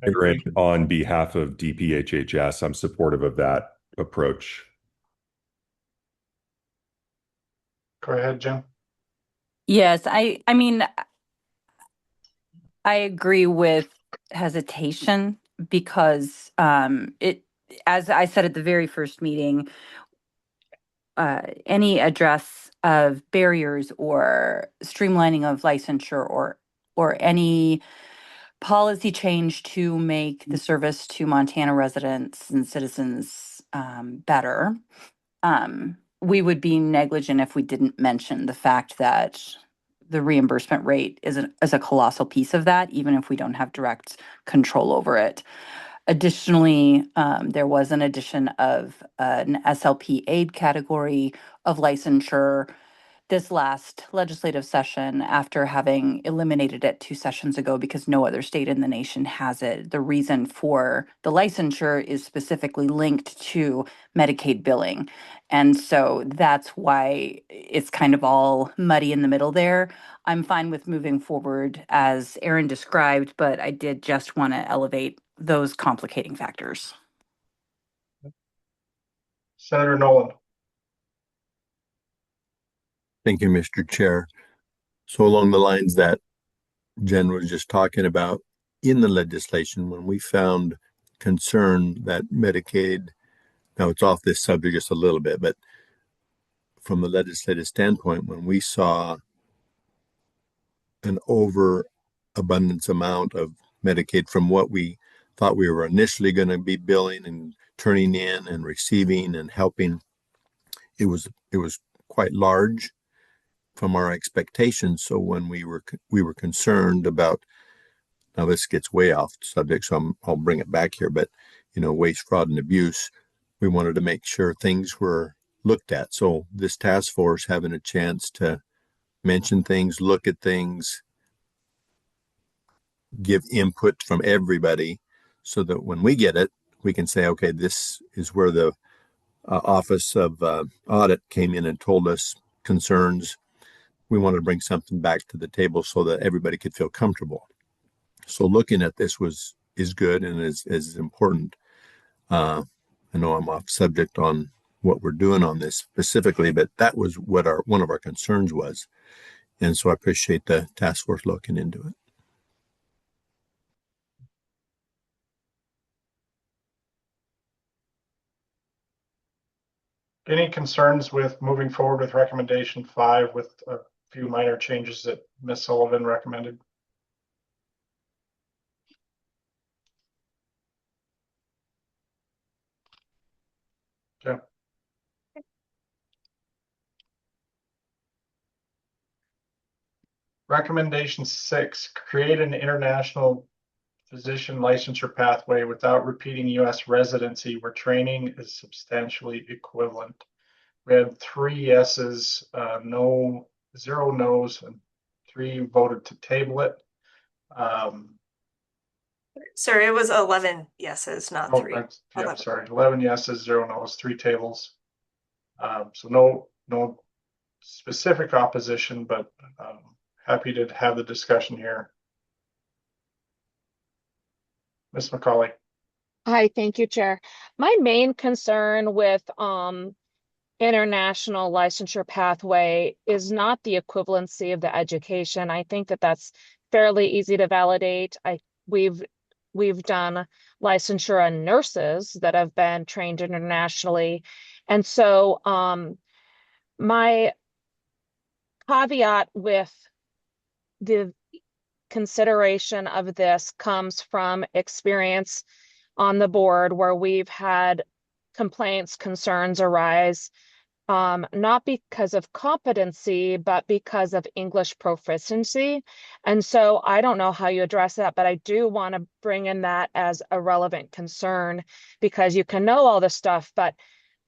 I agree. On behalf of DPHHS, I'm supportive of that approach. Go ahead, Jen. Yes, I mean, I agree with hesitation because it, as I said at the very first meeting, any address of barriers or streamlining of licensure or any policy change to make the service to Montana residents and citizens better. We would be negligent if we didn't mention the fact that the reimbursement rate is a colossal piece of that, even if we don't have direct control over it. Additionally, there was an addition of an SLP aid category of licensure this last legislative session after having eliminated it 2 sessions ago because no other state in the nation has it. The reason for the licensure is specifically linked to Medicaid billing. And so that's why it's kind of all muddy in the middle there. I'm fine with moving forward as Aaron described, but I did just want to elevate those complicating factors. Senator Nolan. Thank you, Mr. Chair. So along the lines that Jen was just talking about, in the legislation, when we found concern that Medicaid, now it's off this subject just a little bit, but from the legislative standpoint, when we saw an overabundance amount of Medicaid from what we thought we were initially going to be billing and turning in and receiving and helping, it was quite large from our expectations. So when we were concerned about, now this gets way off the subject, so I'll bring it back here, but waste, fraud, and abuse, we wanted to make sure things were looked at. So this task force having a chance to mention things, look at things, give input from everybody, so that when we get it, we can say, okay, this is where the Office of Audit came in and told us concerns. We wanted to bring something back to the table so that everybody could feel comfortable. So looking at this is good and is important. I know I'm off subject on what we're doing on this specifically, but that was what one of our concerns was. And so I appreciate the task force looking into it. Any concerns with moving forward with recommendation 5 with a few minor changes that Ms. Sullivan recommended? Okay. Recommendation 6, create an international physician licensure pathway without repeating U.S. residency where training is substantially equivalent. We had 3 yeses, 0 no's, and 3 voted to table it. Sorry, it was 11 yeses, not 3. Yeah, 11. sorry, 11 yeses, 0 no's, 3 tables. So no specific opposition, but happy to have the discussion here. Ms. McCauley. Hi, thank you, Chair. My main concern with international licensure pathway is not the equivalency of the education. I think that that's fairly easy to validate. We've done licensure on nurses that have been trained internationally. And so my caveat with the consideration of this comes from experience on the board where we've had complaints, concerns arise, not because of competency, but because of English proficiency. And so I don't know how you address that, but I do want to bring in that as a relevant concern, because you can know all this stuff, but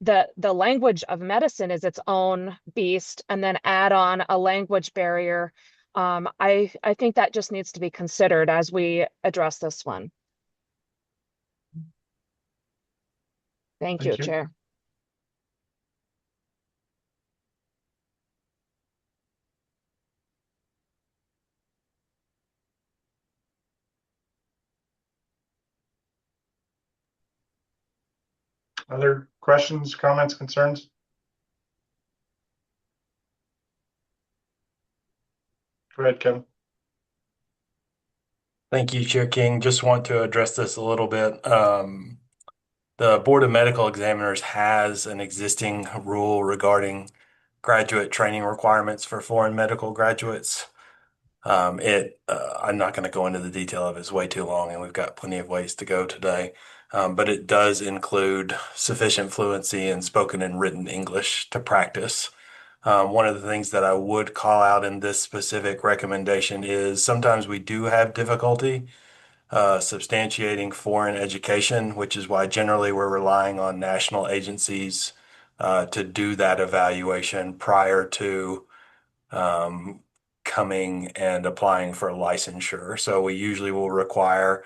the language of medicine is its own beast, and then add on a language barrier. I think that just needs to be considered as we address this one. Thank you, Chair. Other questions, comments, concerns? Go ahead, Kevin. Thank you, Chair King. Just want to address this a little bit. The Board of Medical Examiners has an existing rule regarding graduate training requirements for foreign medical graduates. I'm not going to go into the detail of it. It's way too long, and we've got plenty of ways to go today. But it does include sufficient fluency in spoken and written English to practice. One of the things that I would call out in this specific recommendation is sometimes we do have difficulty substantiating foreign education, which is why generally we're relying on national agencies to do that evaluation prior to coming and applying for licensure. So we usually will require,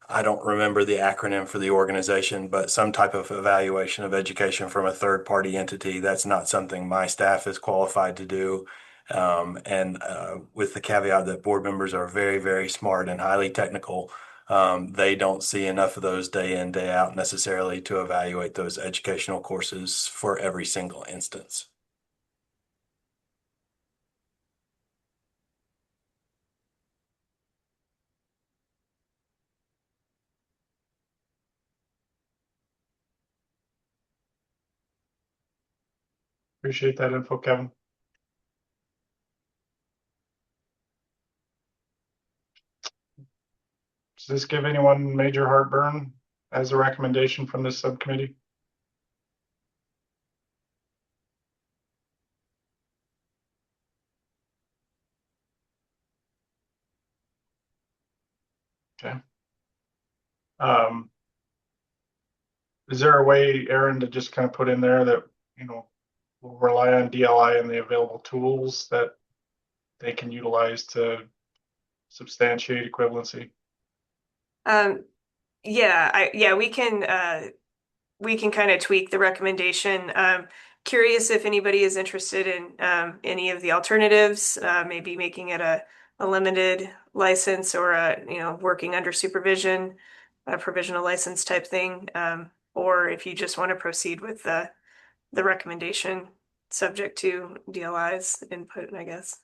I don't remember the acronym for the organization, but some type of evaluation of education from a third party entity. That's not something my staff is qualified to do. And with the caveat that board members are very, very smart and highly technical, They don't see enough of those day in, day out necessarily to evaluate those educational courses for every single instance. Appreciate that info, Kevin. Does this give anyone major heartburn as a recommendation from this subcommittee? Okay. Is there a way, Aaron, to just kind of put in there that, we'll rely on DLI and the available tools that they can utilize to substantiate equivalency? Yeah, we can kind of tweak the recommendation. Curious if anybody is interested in any of the alternatives, maybe making it a limited license or working under supervision, a provisional license type thing, or if you just want to proceed with the recommendation subject to DLI's input, I guess.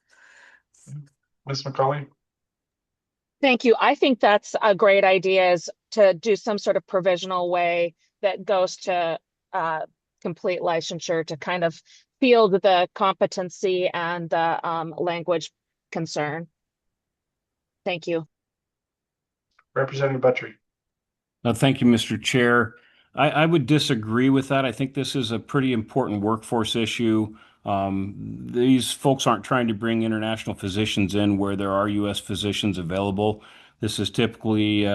Ms. McCauley? Thank you. I think that's a great idea, is to do some sort of provisional way that goes to complete licensure to kind of field the competency and the language concern. Thank you. Representative Buttrey. Thank you, Mr. Chair. I would disagree with that. I think this is a pretty important workforce issue. These folks aren't trying to bring international physicians in where there are U.S. physicians available. This is typically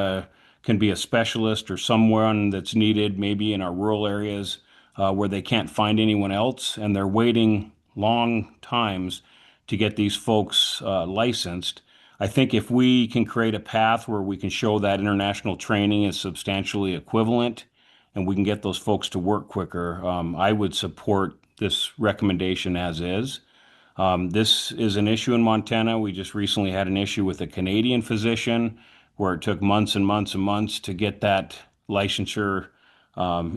can be a specialist or someone that's needed maybe in our rural areas where they can't find anyone else, and they're waiting long times to get these folks licensed. I think if we can create a path where we can show that international training is substantially equivalent and we can get those folks to work quicker, I would support this recommendation as is. This is an issue in Montana. We just recently had an issue with a Canadian physician where it took months and months and months to get that licensure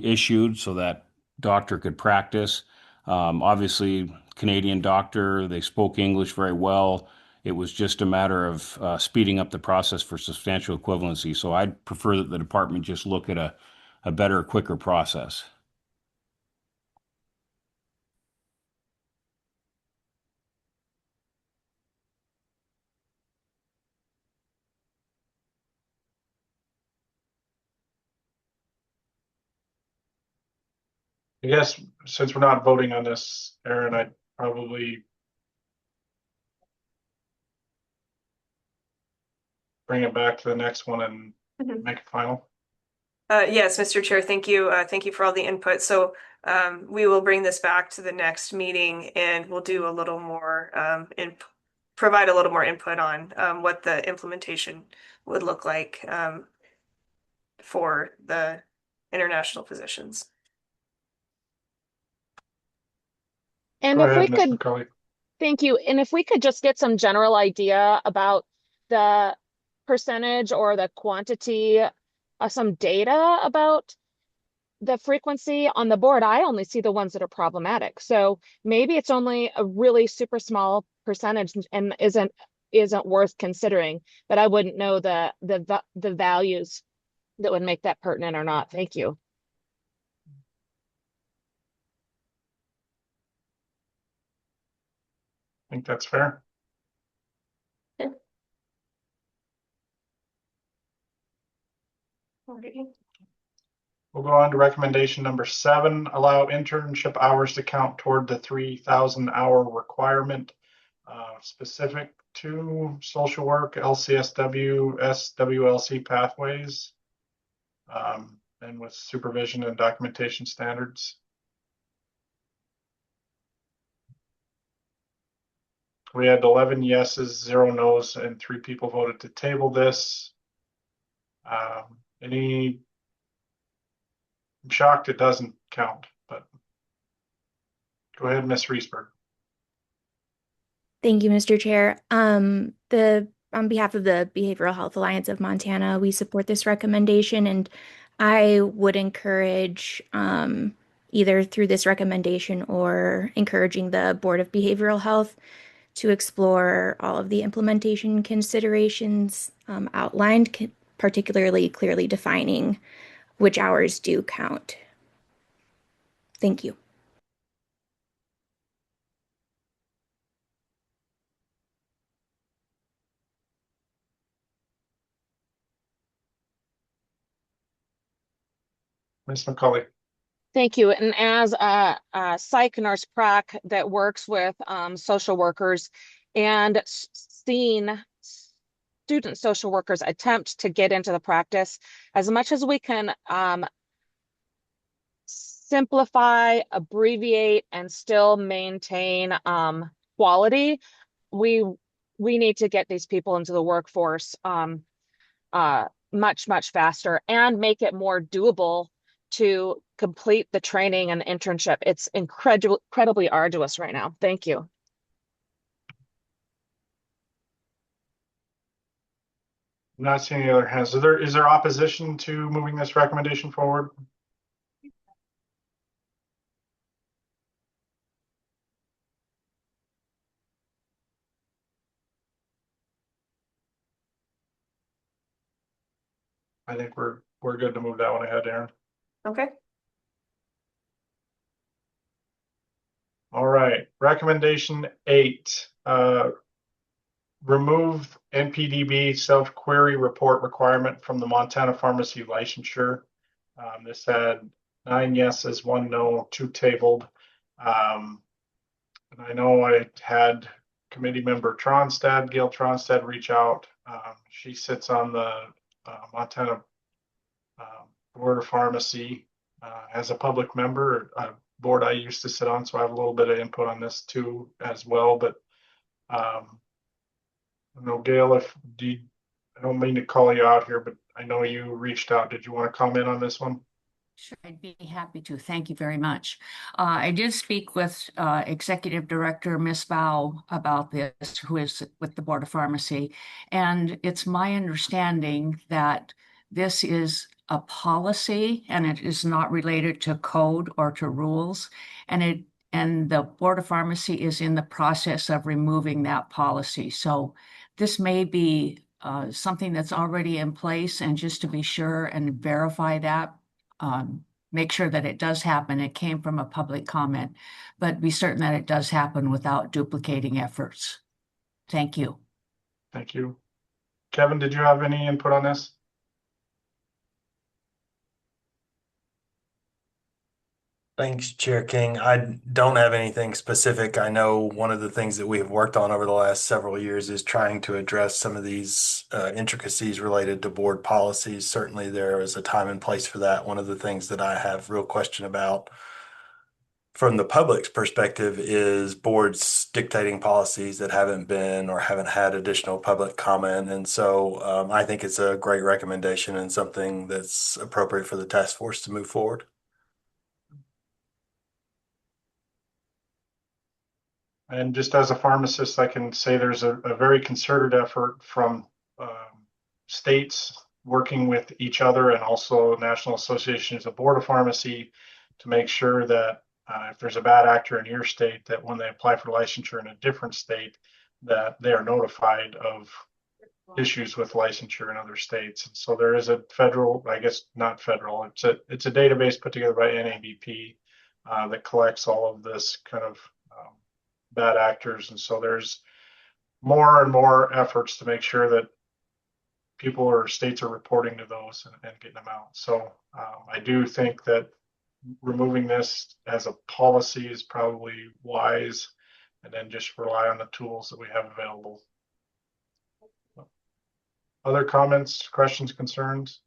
issued so that doctor could practice. Obviously, Canadian doctor, they spoke English very well. It was just a matter of speeding up the process for substantial equivalency. So I'd prefer that the department just look at a better, quicker process. I guess since we're not voting on this, Aaron, I'd probably bring it back to the next one and make it final. Yes, Mr. Chair, thank you. Thank you for all the input. So we will bring this back to the next meeting and we'll do a little more provide a little more input on what the implementation would look like for the international physicians. And Go if ahead, we Ms. could, McCauley. thank you. And if we could just get some general idea about the percentage or the quantity, some data about the frequency on the board, I only see the ones that are problematic. So maybe it's only a really super small percentage and isn't worth considering, but I wouldn't know the values that would make that pertinent or not. Thank you. I think that's fair. We'll go on to recommendation number 7, allow internship hours to count toward the 3,000 hour requirement specific to social work, LCSW, SWLC pathways, and with supervision and documentation standards. We had 11 yeses, 0 nos, and 3 people voted to table this. I'm shocked it doesn't count, but go ahead, Ms. Riesberg. Thank you, Mr. Chair. The on behalf of the Behavioral Health Alliance of Montana, we support this recommendation, and I would encourage either through this recommendation or encouraging the Board of Behavioral Health to explore all of the implementation considerations outlined, particularly clearly defining which hours do count. Thank you. Ms. McCauley. Thank you. And as a psych nurse prac that works with social workers and seeing student social workers attempt to get into the practice, as much as we can simplify, abbreviate, and still maintain quality, we need to get these people into the workforce much faster and make it more doable to complete the training and internship. It's incredibly arduous right now. Thank you. I'm not seeing any other hands. Is there opposition to moving this recommendation forward? I think we're good to move that one ahead, Aaron. Okay. All right, recommendation 8, remove NPDB self-query report requirement from the Montana pharmacy licensure. This had 9 yeses, 1 no, 2 tabled. And I know I had committee member Gail Tronstad reach out. She sits on the Montana Board of Pharmacy as a public member, a board I used to sit on, so I have a little bit of input on this too as well. But I know, Gail, I don't mean to call you out here, but I know you reached out. Did you want to comment on this one? Sure, I'd be happy to. Thank you very much. I did speak with Executive Director Miss Bao about this, who is with the Board of Pharmacy, and it's my understanding that this is a policy and it is not related to code or to rules, and the Board of Pharmacy is in the process of removing that policy. So this may be something that's already in place, and just to be sure and verify that. Make sure that it does happen. It came from a public comment, but be certain that it does happen without duplicating efforts. Thank you. Thank you. Kevin, did you have any input on this? Thanks, Chair King. I don't have anything specific. I know one of the things that we have worked on over the last several years is trying to address some of these intricacies related to board policies. Certainly there is a time and place for that. One of the things that I have real question about from the public's perspective is boards dictating policies that haven't been or haven't had additional public comment. And so I think it's a great recommendation and something that's appropriate for the task force to move forward. And just as a pharmacist, I can say there's a very concerted effort from states working with each other and also National Associations of Board of Pharmacy to make sure that if there's a bad actor in your state, that when they apply for licensure in a different state, that they are notified of issues with licensure in other states. And so there is a federal, I guess not federal, it's a database put together by NABP that collects all of this kind of bad actors. And so there's more and more efforts to make sure that people or states are reporting to those and getting them out. So I do think that removing this as a policy is probably wise, and then just rely on the tools that we have available. Other comments, questions, concerns?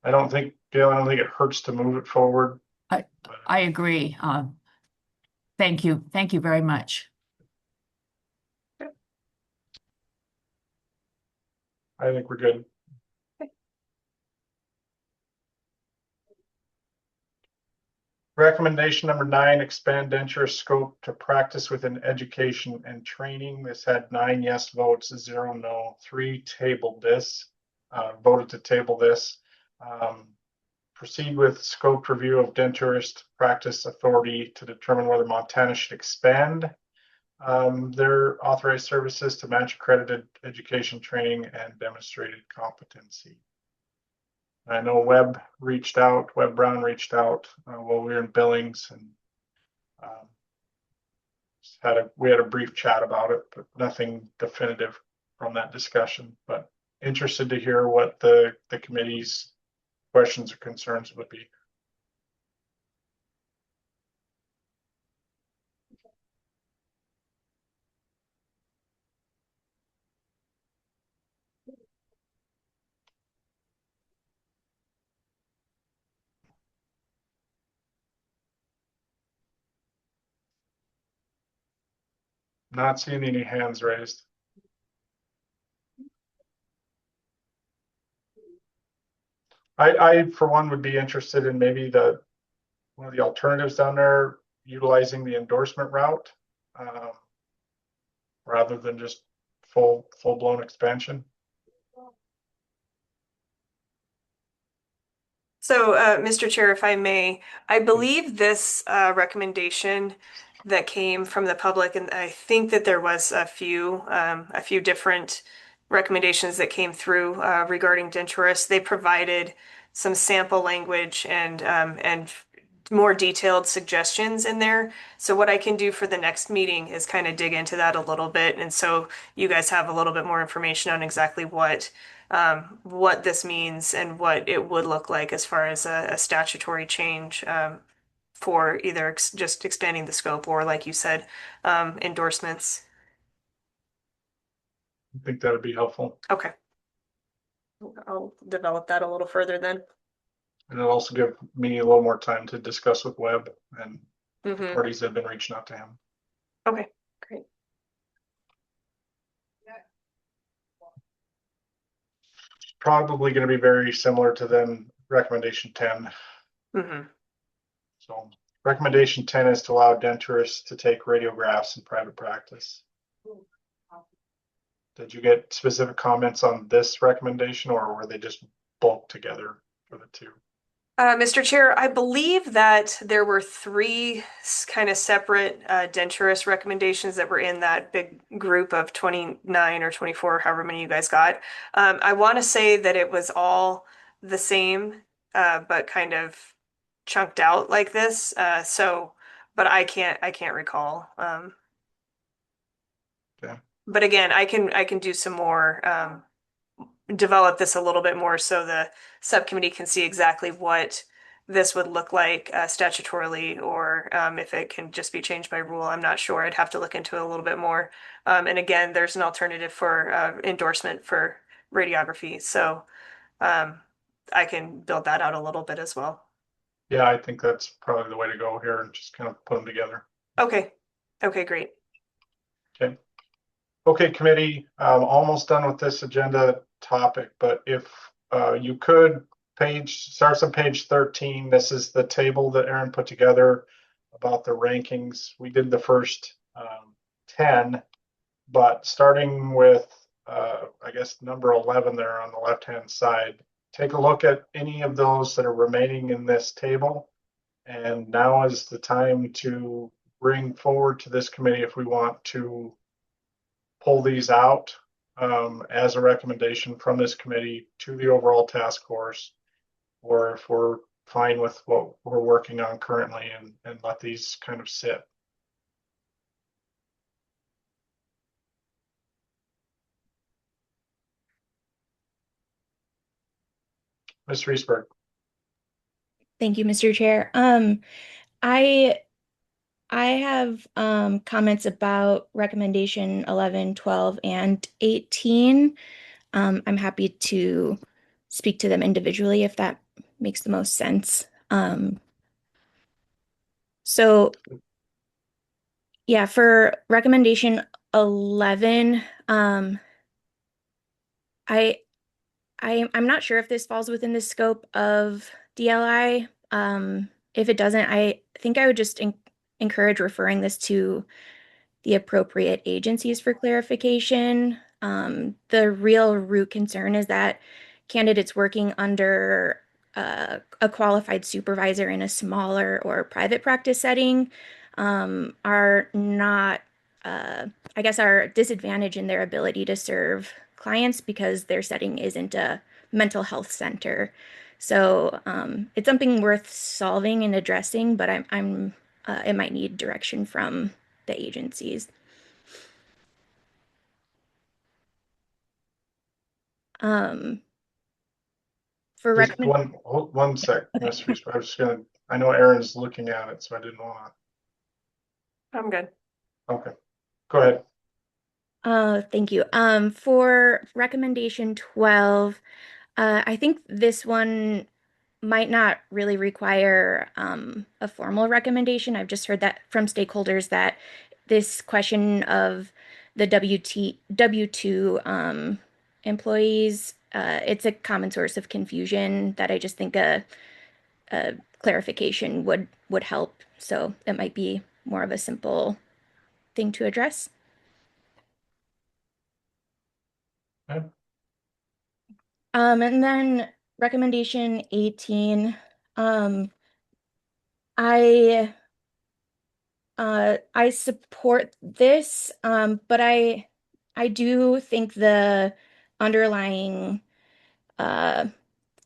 I don't think, Gail, I don't think it hurts to move it forward. I agree. Thank you. Thank you very much. I think we're good. Recommendation number 9, expand denture scope to practice within education and training. This had 9 yes votes, 0 no, 3 tabled this, voted to table this. Proceed with scope review of denturist practice authority to determine whether Montana should expand their authorized services to match accredited education training and demonstrated competency. I know Webb Brown reached out while we were in Billings, and we had a brief chat about it, but nothing definitive from that discussion. But interested to hear what the committee's questions or concerns would be. Not seeing any hands raised. I for one would be interested in maybe one of the alternatives down there, utilizing the endorsement route rather than just full blown expansion. So, Mr. Chair, if I may, I believe this recommendation that came from the public, and I think that there was a few different recommendations that came through regarding denturists. They provided some sample language and more detailed suggestions in there. So what I can do for the next meeting is kind of dig into that a little bit, and so you guys have a little bit more information on exactly what this means and what it would look like as far as a statutory change for either just expanding the scope or, like you said, endorsements. I think that would be helpful. Okay. I'll develop that a little further then. And it'll also give me a little more time to discuss with Webb and Mm-hmm. parties that have been reaching out to him. Okay, great. Probably going to be very similar to then recommendation 10. Mm-hmm. So recommendation 10 is to allow denturists to take radiographs in private practice. Did you get specific comments on this recommendation, or were they just bulked together for the two? Mr. Chair, I believe that there were 3 kind of separate denturist recommendations that were in that big group of 29 or 24, however many you guys got. I want to say that it was all the same, but kind of chunked out like this. But I can't recall. Okay. But again, I can do some more, develop this a little bit more so the subcommittee can see exactly what this would look like statutorily, or if it can just be changed by rule. I'm not sure. I'd have to look into it a little bit more. And again, there's an alternative for endorsement for radiography. So I can build that out a little bit as well. Yeah, I think that's probably the way to go here and just kind of put them together. Okay. Okay, great. Okay. Okay, committee, almost done with this agenda topic, but if you could starts on page 13. This is the table that Aaron put together about the rankings. We did the first 10, but starting with I guess number 11 there on the left-hand side, take a look at any of those that are remaining in this table. And now is the time to bring forward to this committee if we want to pull these out as a recommendation from this committee to the overall task force, or if we're fine with what we're working on currently and let these kind of sit. Ms. Reesberg. Thank you, Mr. Chair. I have comments about recommendation 11, 12, and 18. I'm happy to speak to them individually if that makes the most sense. So yeah, for recommendation 11, I'm not sure if this falls within the scope of DLI. if it doesn't, I think I would just encourage referring this to the appropriate agencies for clarification. The real root concern is that candidates working under a qualified supervisor in a smaller or private practice setting are not, I guess, are disadvantaged in their ability to serve clients because their setting isn't a mental health center. So it's something worth solving and addressing, but it might need direction from the agencies. Um, for Just recommend, one sec, okay. Ms. Reese. I was just gonna, I know Aaron's looking at it, so I didn't wanna, I'm good. okay, go ahead. Thank you. For recommendation 12, I think this one might not really require a formal recommendation. I've just heard that from stakeholders that this question of the W2 employees, it's a common source of confusion that I just think a clarification would help. So it might be more of a simple thing to address. Okay. And then recommendation 18, um, I I support this, but I do think the underlying uh,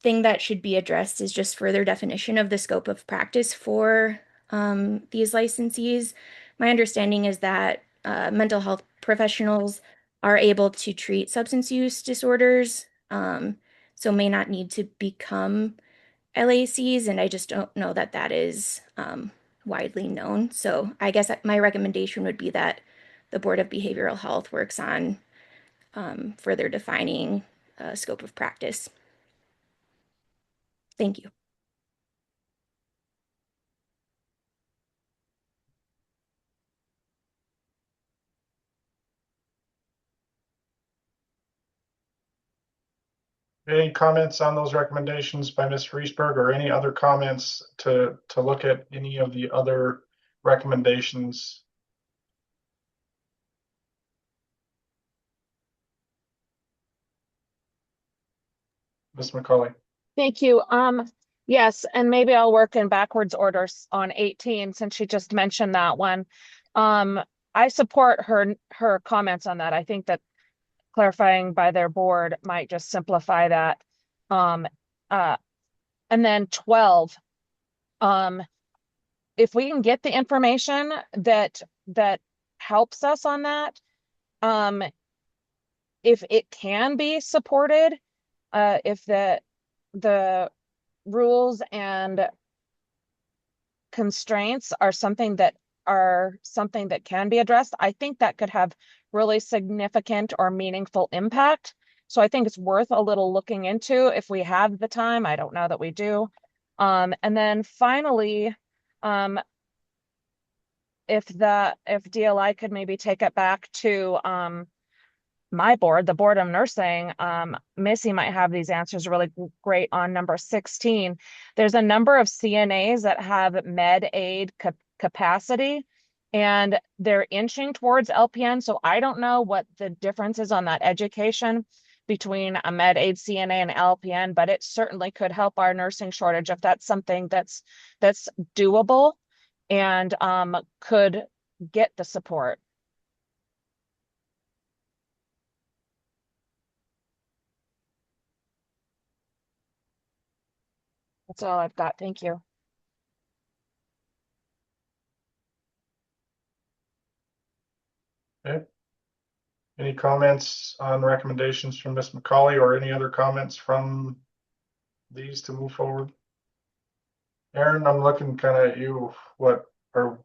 thing that should be addressed is just further definition of the scope of practice for these licensees. My understanding is that mental health professionals are able to treat substance use disorders, so may not need to become LACs, and I just don't know that that is widely known. So I guess my recommendation would be that the Board of Behavioral Health works on further defining scope of practice. Thank you. Any comments on those recommendations by Ms. Reesberg, or any other comments to look at any of the other recommendations? Ms. McCauley. Thank you. Yes, and maybe I'll work in backwards orders on 18 since she just mentioned that one. I support her comments on that. I think that clarifying by their board might just simplify that. Um, and then 12, if we can get the information that helps us on that, if it can be supported, if the rules and constraints are something that can be addressed, I think that could have really significant or meaningful impact. So I think it's worth a little looking into if we have the time. I don't know that we do. And then finally, if DLI could maybe take it back to my board, the Board of Nursing, Missy might have these answers really great on number 16. There's a number of CNAs that have med aid capacity, and they're inching towards LPN. So I don't know what the difference is on that education between a med aid CNA and LPN, but it certainly could help our nursing shortage if that's something that's doable and could get the support. That's all I've got. Thank you. Okay. Any comments on recommendations from Ms. McCauley, or any other comments from these to move forward? Aaron, I'm looking kind of at you. What are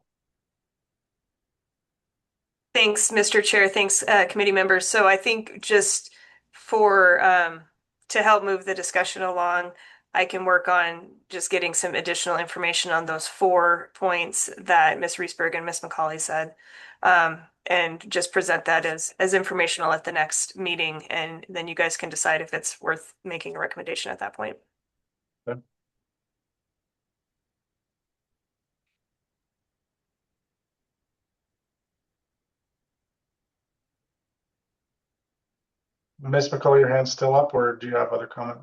Thanks, Mr. Chair. Thanks, committee members. So I think just for to help move the discussion along, I can work on just getting some additional information on those 4 points that Ms. Reesberg and Ms. McCauley said, and just present that as informational at the next meeting, and then you guys can decide if it's worth making a recommendation at that point. Ms. McCullough, your hand's still up, or do you have other comment?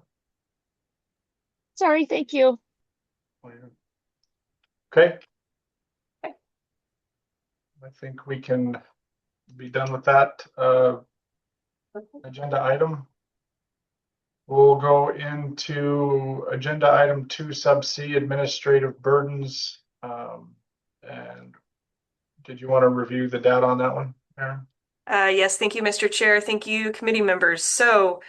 Sorry, thank you. Okay. I think we can be done with that agenda item. We'll go into agenda item 2 sub C, administrative burdens. And did you want to review the data on that one, Aaron? Yes, thank you, Mr. Chair. Thank you, committee members. So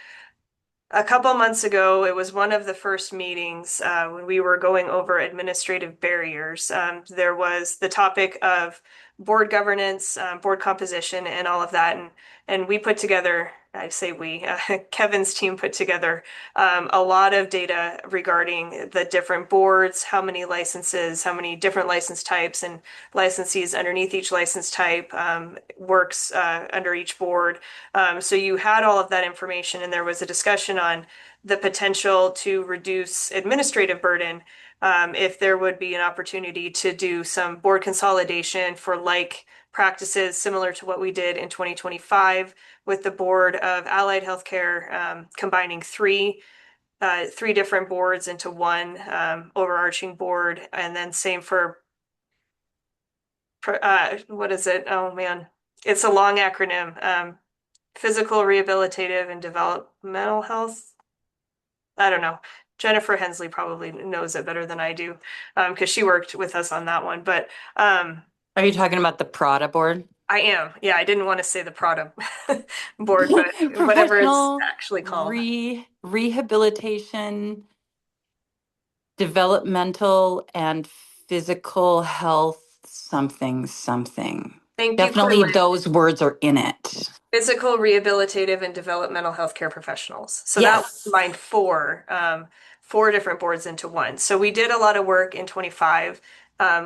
a couple months ago, it was one of the first meetings when we were going over administrative barriers. There was the topic of board governance, board composition, and all of that. And we put together, I say we, Kevin's team put together a lot of data regarding the different boards, how many licenses, how many different license types, and licensees underneath each license type, works under each board. So you had all of that information, and there was a discussion on the potential to reduce administrative burden if there would be an opportunity to do some board consolidation for like practices similar to what we did in 2025 with the Board of Allied Healthcare, combining three different boards into one overarching board, and then same for what is it? Oh man, it's a long acronym. Physical, rehabilitative, and developmental health. I don't know. Jennifer Hensley probably knows it better than I do, because she worked with us on that one. But Are you talking about the Prada board? I am. Yeah, I didn't want to say the Prada board, but whatever it's Professional actually called. rehabilitation, developmental, and physical health, something, something. Thank you, Definitely Corlin. those words are in it. Physical, rehabilitative, and developmental healthcare professionals. So that Yes. combined four different boards into one. So we did a lot of work in 25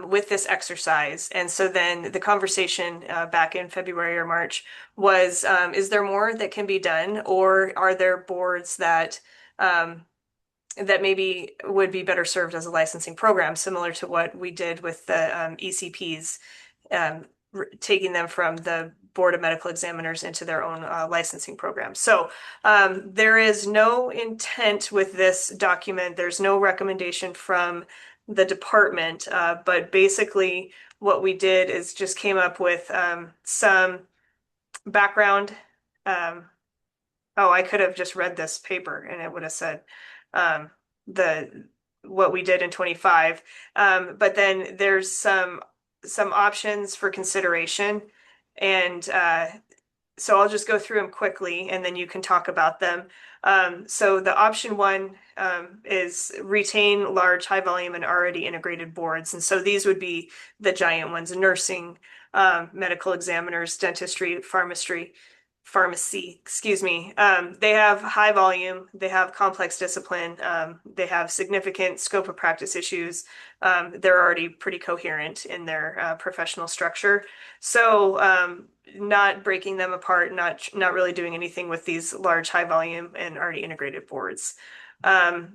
with this exercise. And so then the conversation back in February or March was, is there more that can be done, or are there boards that that maybe would be better served as a licensing program, similar to what we did with the ECPs, taking them from the Board of Medical Examiners into their own licensing program. So there is no intent with this document. There's no recommendation from the department, but basically what we did is just came up with some background. Oh, I could have just read this paper and it would have said the what we did in 25. But then there's some options for consideration, and so I'll just go through them quickly and then you can talk about them. So the option one is retain large, high volume, and already integrated boards. And so these would be the giant ones: nursing, medical examiners, dentistry, pharmacy, excuse me. They have high volume, they have complex discipline, they have significant scope of practice issues. They're already pretty coherent in their professional structure. So not breaking them apart, not really doing anything with these large, high volume and already integrated boards. The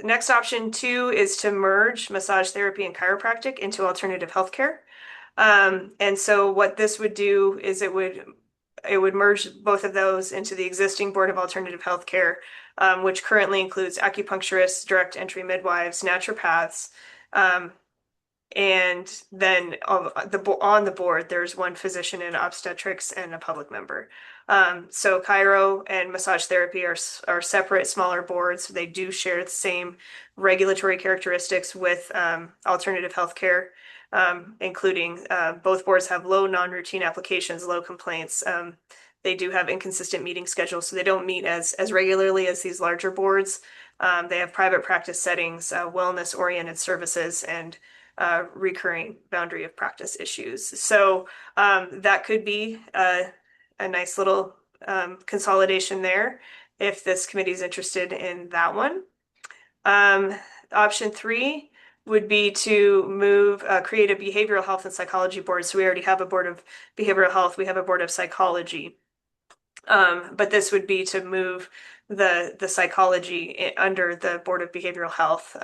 next option two is to merge massage therapy and chiropractic into alternative healthcare. And so what this would do is it would merge both of those into the existing Board of Alternative Healthcare, which currently includes acupuncturists, direct entry midwives, naturopaths, and then on the board, there's one physician in obstetrics and a public member. So chiro and massage therapy are separate, smaller boards. They do share the same regulatory characteristics with alternative healthcare, including both boards have low non-routine applications, low complaints. They do have inconsistent meeting schedules, so they don't meet as regularly as these larger boards. They have private practice settings, wellness-oriented services, and recurring boundary of practice issues. So that could be a nice little consolidation there if this committee is interested in that one. Option three would be to create a behavioral health and psychology board. So we already have a board of behavioral health, we have a board of psychology. But this would be to move the psychology under the Board of Behavioral Health.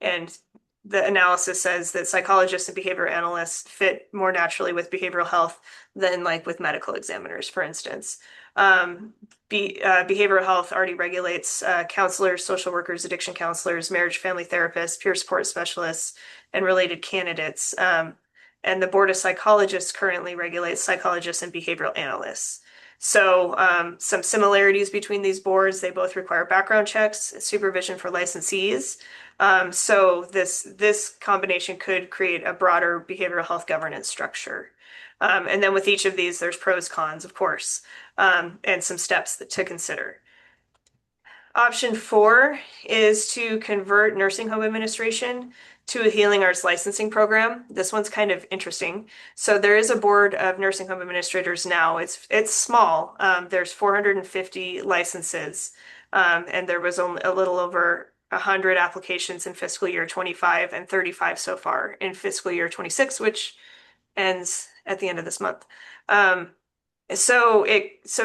And the analysis says that psychologists and behavioral analysts fit more naturally with behavioral health than like with medical examiners, for instance. Behavioral health already regulates counselors, social workers, addiction counselors, marriage, family therapists, peer support specialists, and related candidates. And the Board of Psychologists currently regulates psychologists and behavioral analysts. So some similarities between these boards, they both require background checks, supervision for licensees. So this combination could create a broader behavioral health governance structure. And then with each of these, there's pros, cons, of course, and some steps to consider. Option 4 is to convert nursing home administration to a healing arts licensing program. This one's kind of interesting. So there is a board of nursing home administrators now. It's small. There's 450 licenses, and there was only a little over 100 applications in fiscal year 25 and 35 so far in fiscal year 26, which ends at the end of this month. So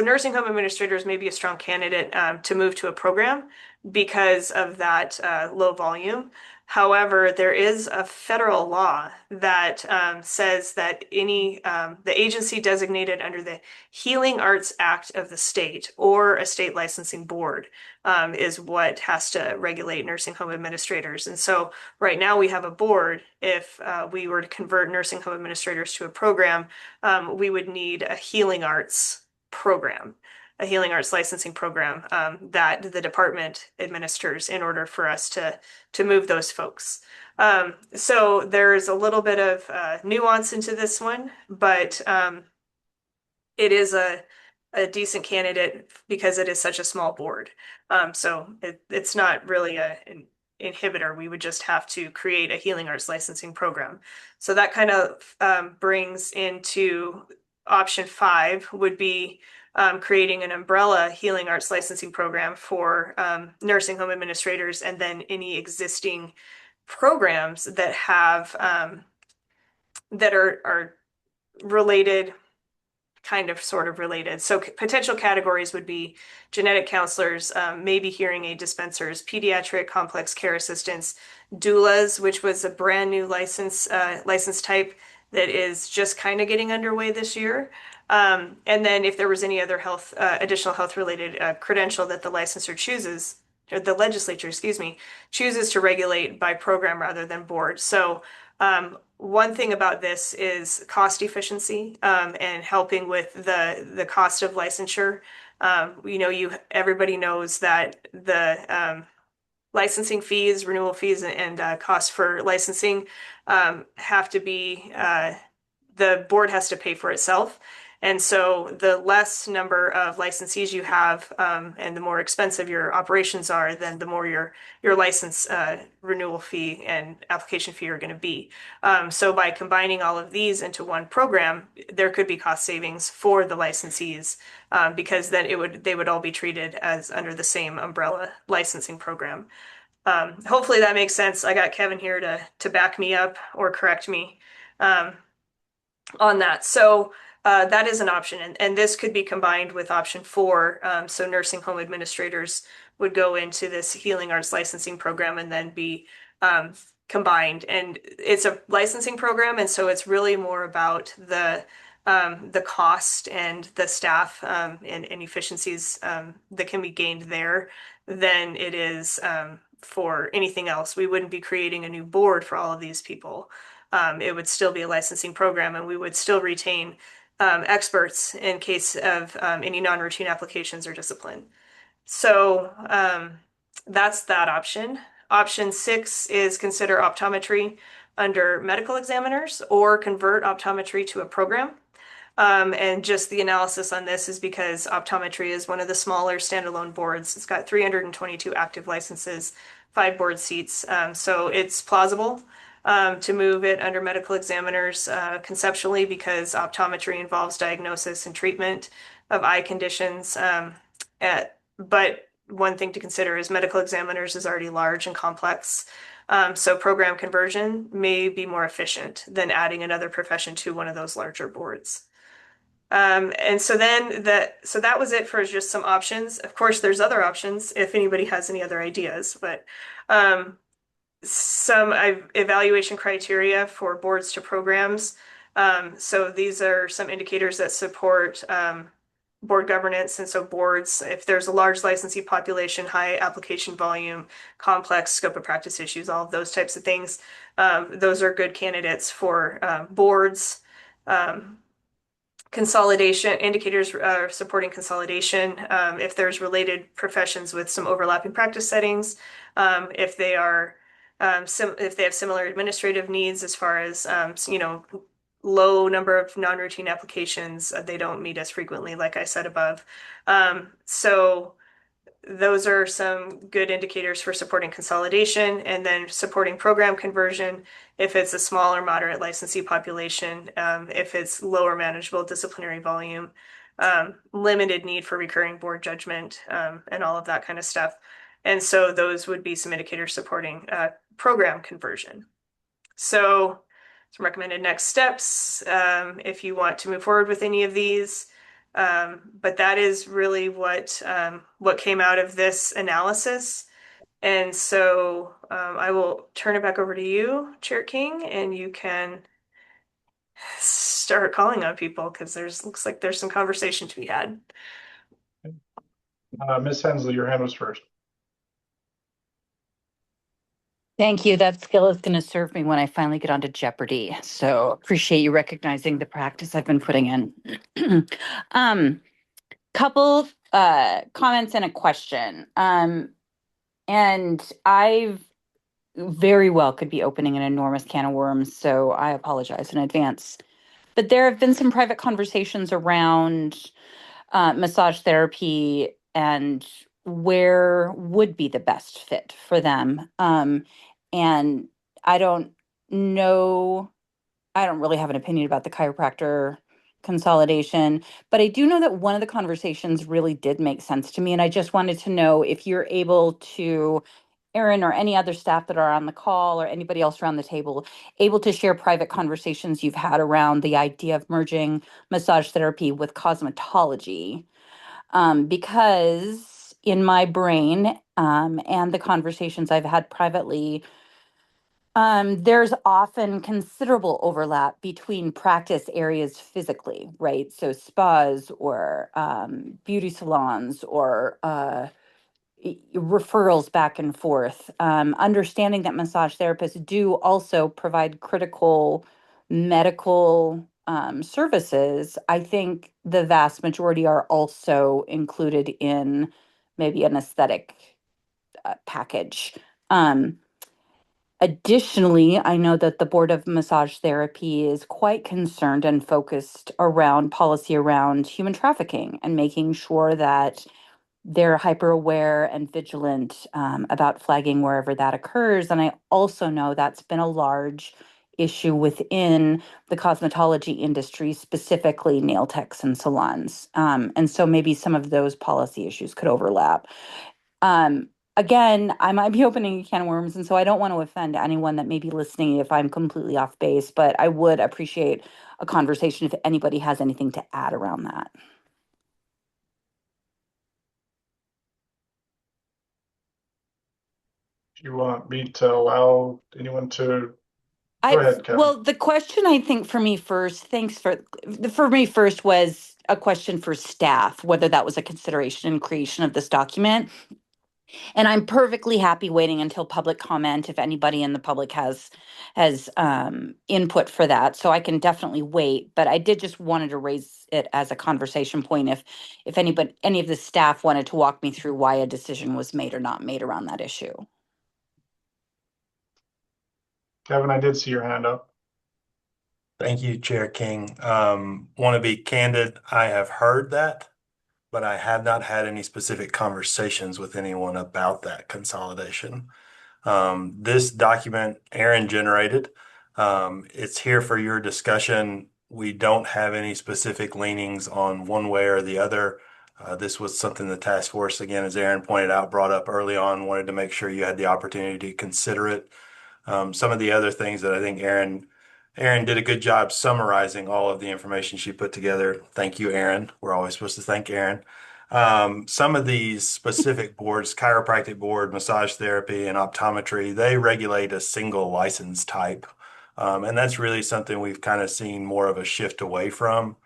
nursing home administrators may be a strong candidate to move to a program because of that low volume. However, there is a federal law that says that the agency designated under the Healing Arts Act of the state or a state licensing board is what has to regulate nursing home administrators. And so right now we have a board. If we were to convert nursing home administrators to a program, we would need a healing arts program, a healing arts licensing program that the department administers in order for us to move those folks. So there's a little bit of nuance into this one, but it is a decent candidate because it is such a small board. So it's not really an inhibitor. We would just have to create a healing arts licensing program. So that kind of brings into option 5 would be creating an umbrella healing arts licensing program for nursing home administrators and then any existing programs that have that are related, kind of sort of related. So potential categories would be genetic counselors, maybe hearing aid dispensers, pediatric complex care assistants, doulas, which was a brand new license type that is just kind of getting underway this year. And then if there was any other additional health related credential that the licensor chooses, or the legislature, excuse me, chooses to regulate by program rather than board. So one thing about this is cost efficiency and helping with the cost of licensure. Everybody knows that the licensing fees, renewal fees, and costs for licensing have to be the board has to pay for itself. And so the less number of licensees you have and the more expensive your operations are, then the more your license renewal fee and application fee are going to be. So by combining all of these into one program, there could be cost savings for the licensees because then they would all be treated as under the same umbrella licensing program. Hopefully that makes sense. I got Kevin here to back me up or correct me on that. So that is an option, and this could be combined with option 4. So nursing home administrators would go into this healing arts licensing program and then be combined. And it's a licensing program, and so it's really more about the cost and the staff and efficiencies that can be gained there than it is for anything else. We wouldn't be creating a new board for all of these people. It would still be a licensing program, and we would still retain experts in case of any non-routine applications or discipline. So that's that option. Option 6 is consider optometry under medical examiners or convert optometry to a program. And just the analysis on this is because optometry is one of the smaller standalone boards. It's got 322 active licenses, 5 board seats. So it's plausible to move it under medical examiners conceptually because optometry involves diagnosis and treatment of eye conditions. But one thing to consider is medical examiners is already large and complex. So program conversion may be more efficient than adding another profession to one of those larger boards. And so that was it for just some options. Of course, there's other options if anybody has any other ideas, but some evaluation criteria for boards to programs. So these are some indicators that support board governance. And so boards, if there's a large licensee population, high application volume, complex scope of practice issues, all of those types of things, those are good candidates for boards. Consolidation indicators supporting consolidation, if there's related professions with some overlapping practice settings, if they are if they have similar administrative needs as far as low number of non-routine applications, they don't meet as frequently, like I said above. So those are some good indicators for supporting consolidation, and then supporting program conversion if it's a small or moderate licensee population, if it's lower manageable disciplinary volume, limited need for recurring board judgment, and all of that kind of stuff. And so those would be some indicators supporting program conversion. So some recommended next steps if you want to move forward with any of these. But that is really what came out of this analysis. And so I will turn it back over to you, Chair King, and you can start calling on people because looks like there's some conversation to be had. Ms. Hensley, your hand was first. Thank you. That skill is going to serve me when I finally get onto Jeopardy. So appreciate you recognizing the practice I've been putting in. Couple comments and a question. And I've very well could be opening an enormous can of worms, so I apologize in advance. But there have been some private conversations around massage therapy and where would be the best fit for them. And I don't know, I don't really have an opinion about the chiropractor consolidation, but I do know that one of the conversations really did make sense to me. And I just wanted to know if you're able to, Erin or any other staff that are on the call or anybody else around the table, able to share private conversations you've had around the idea of merging massage therapy with cosmetology. Because in my brain and the conversations I've had privately, there's often considerable overlap between practice areas physically, right? So spas or beauty salons or referrals back and forth. Understanding that massage therapists do also provide critical medical services, I think the vast majority are also included in maybe an aesthetic package. Um, Additionally, I know that the Board of Massage Therapy is quite concerned and focused around policy around human trafficking and making sure that they're hyper aware and vigilant about flagging wherever that occurs. And I also know that's been a large issue within the cosmetology industry, specifically nail techs and salons. And so maybe some of those policy issues could overlap. Um, Again, I might be opening a can of worms, and so I don't want to offend anyone that may be listening if I'm completely off base, but I would appreciate a conversation if anybody has anything to add around that. Do you want me to allow anyone to go ahead, Kevin? Well, the question I think for me first, for me first was a question for staff, whether that was a consideration in creation of this document. And I'm perfectly happy waiting until public comment if anybody in the public has input for that. So I can definitely wait. But I did just wanted to raise it as a conversation point if any of the staff wanted to walk me through why a decision was made or not made around that issue. Kevin, I did see your hand up. Thank you, Chair King. Want to be candid, I have heard that, but I have not had any specific conversations with anyone about that consolidation. This document Aaron generated, it's here for your discussion. We don't have any specific leanings on one way or the other. This was something the task force, again, as Aaron pointed out, brought up early on, wanted to make sure you had the opportunity to consider it. Some of the other things that I think Aaron did a good job summarizing all of the information she put together. Thank you, Aaron. We're always supposed to thank Aaron. Some of these specific boards, chiropractic board, massage therapy, and optometry, they regulate a single license type. And that's really something we've kind of seen more of a shift away from.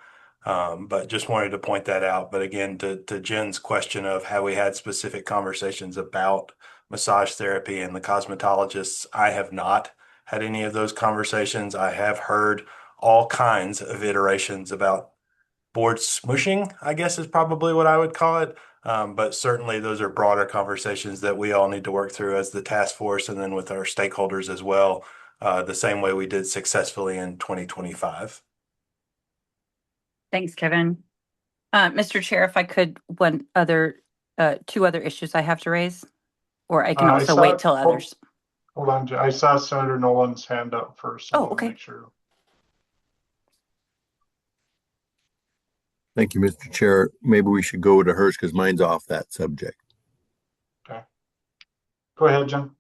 But just wanted to point that out. But again, to Jen's question of how we had specific conversations about massage therapy and the cosmetologists, I have not had any of those conversations. I have heard all kinds of iterations about board smushing, I guess is probably what I would call it. But certainly those are broader conversations that we all need to work through as the task force and then with our stakeholders as well, the same way we did successfully in 2025. Thanks, Kevin. Mr. Chair, if I could, two other issues I have to raise, or I can I also saw, wait till hold, others. hold on, I saw Senator Nolan's hand up first. So I Oh, want to okay. make sure. Thank you, Mr. Chair. Maybe we should go to hers because mine's off that subject. Okay. Go ahead, Jen.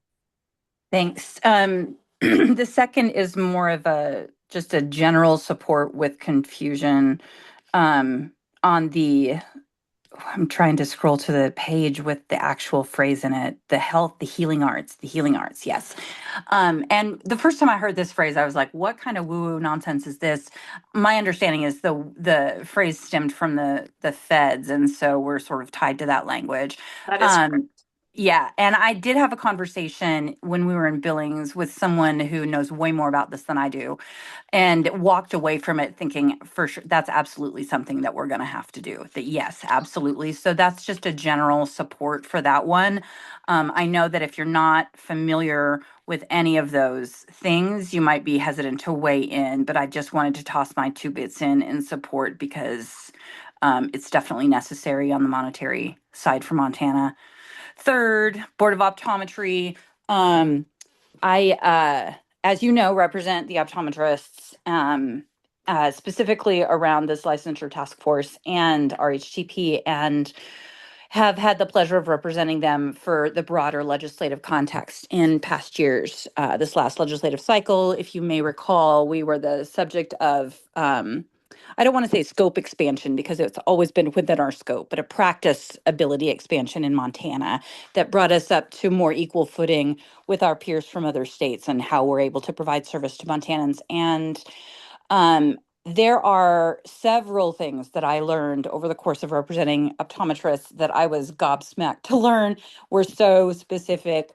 Thanks. The second is more of just a general support with confusion on I'm trying to scroll to the page with the actual phrase in it, the healing arts, yes. And the first time I heard this phrase, I was like, what kind of woo-woo nonsense is this? My understanding is the phrase stemmed from the feds, and so we're sort of tied to that language. That is correct. Yeah, and I did have a conversation when we were in Billings with someone who knows way more about this than I do, and walked away from it thinking for sure that's absolutely something that we're going to have to do. That yes, absolutely. So that's just a general support for that one. I know that if you're not familiar with any of those things, you might be hesitant to weigh in, but I just wanted to toss my 2 bits in support because it's definitely necessary on the monetary side for Montana. Third, Board of Optometry. As you know, represent the optometrists, specifically around this licensure task force and RHTP, and have had the pleasure of representing them for the broader legislative context in past years. This last legislative cycle, if you may recall, we were the subject of, I don't want to say scope expansion because it's always been within our scope, but a practice ability expansion in Montana that brought us up to more equal footing with our peers from other states and how we're able to provide service to Montanans. And um, there are several things that I learned over the course of representing optometrists that I was gobsmacked to learn were so specific.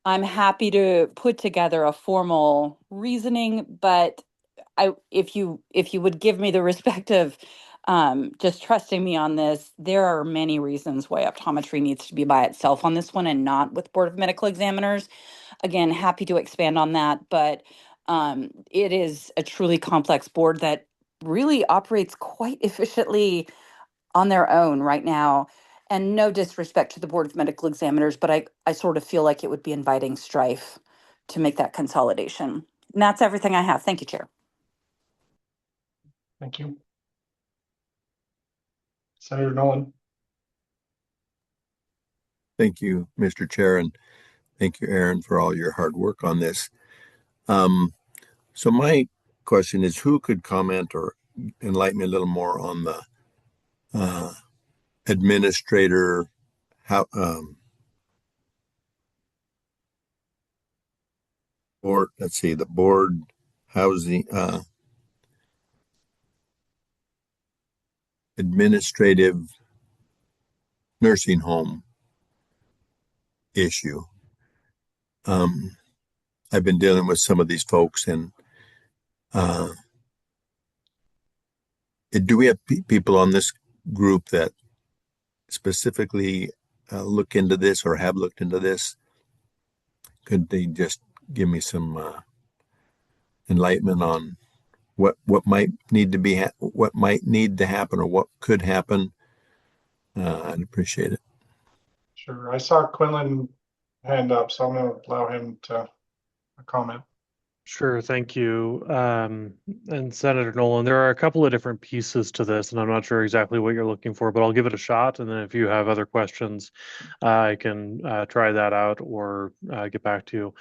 I'm happy to put together a formal reasoning, but if you would give me the respect of just trusting me on this, there are many reasons why optometry needs to be by itself on this one and not with Board of Medical Examiners. Again, happy to expand on that, but it is a truly complex board that really operates quite efficiently on their own right now. And no disrespect to the Board of Medical Examiners, but I sort of feel like it would be inviting strife to make that consolidation. And that's everything I have. Thank you, Chair. Thank you. Senator Nolan. Thank you, Mr. Chair, and thank you, Aaron, for all your hard work on this. So my question is, who could comment or enlighten me a little more on the administrator, how board, let's see, the board housing administrative nursing home issue. I've been dealing with some of these folks, and do we have people on this group that specifically look into this or have looked into this? Could they just give me some enlightenment on what might need to be what might need to happen or what could happen? I'd appreciate it. Sure. I saw Quinlan hand up, so I'm going to allow him to comment. Sure, thank you. And Senator Nolan, there are a couple of different pieces to this, and I'm not sure exactly what you're looking for, but I'll give it a shot. And then if you have other questions, I can try that out or get back to you.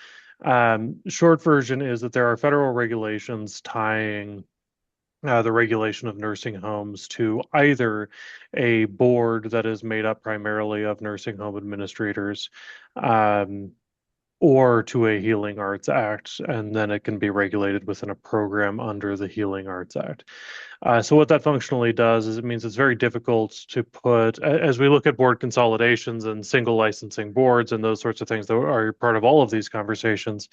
Short version is that there are federal regulations tying the regulation of nursing homes to either a board that is made up primarily of nursing home administrators, um, or to a Healing Arts Act, and then it can be regulated within a program under the Healing Arts Act. So what that functionally does is it means it's very difficult to put, as we look at board consolidations and single licensing boards and those sorts of things that are part of all of these conversations,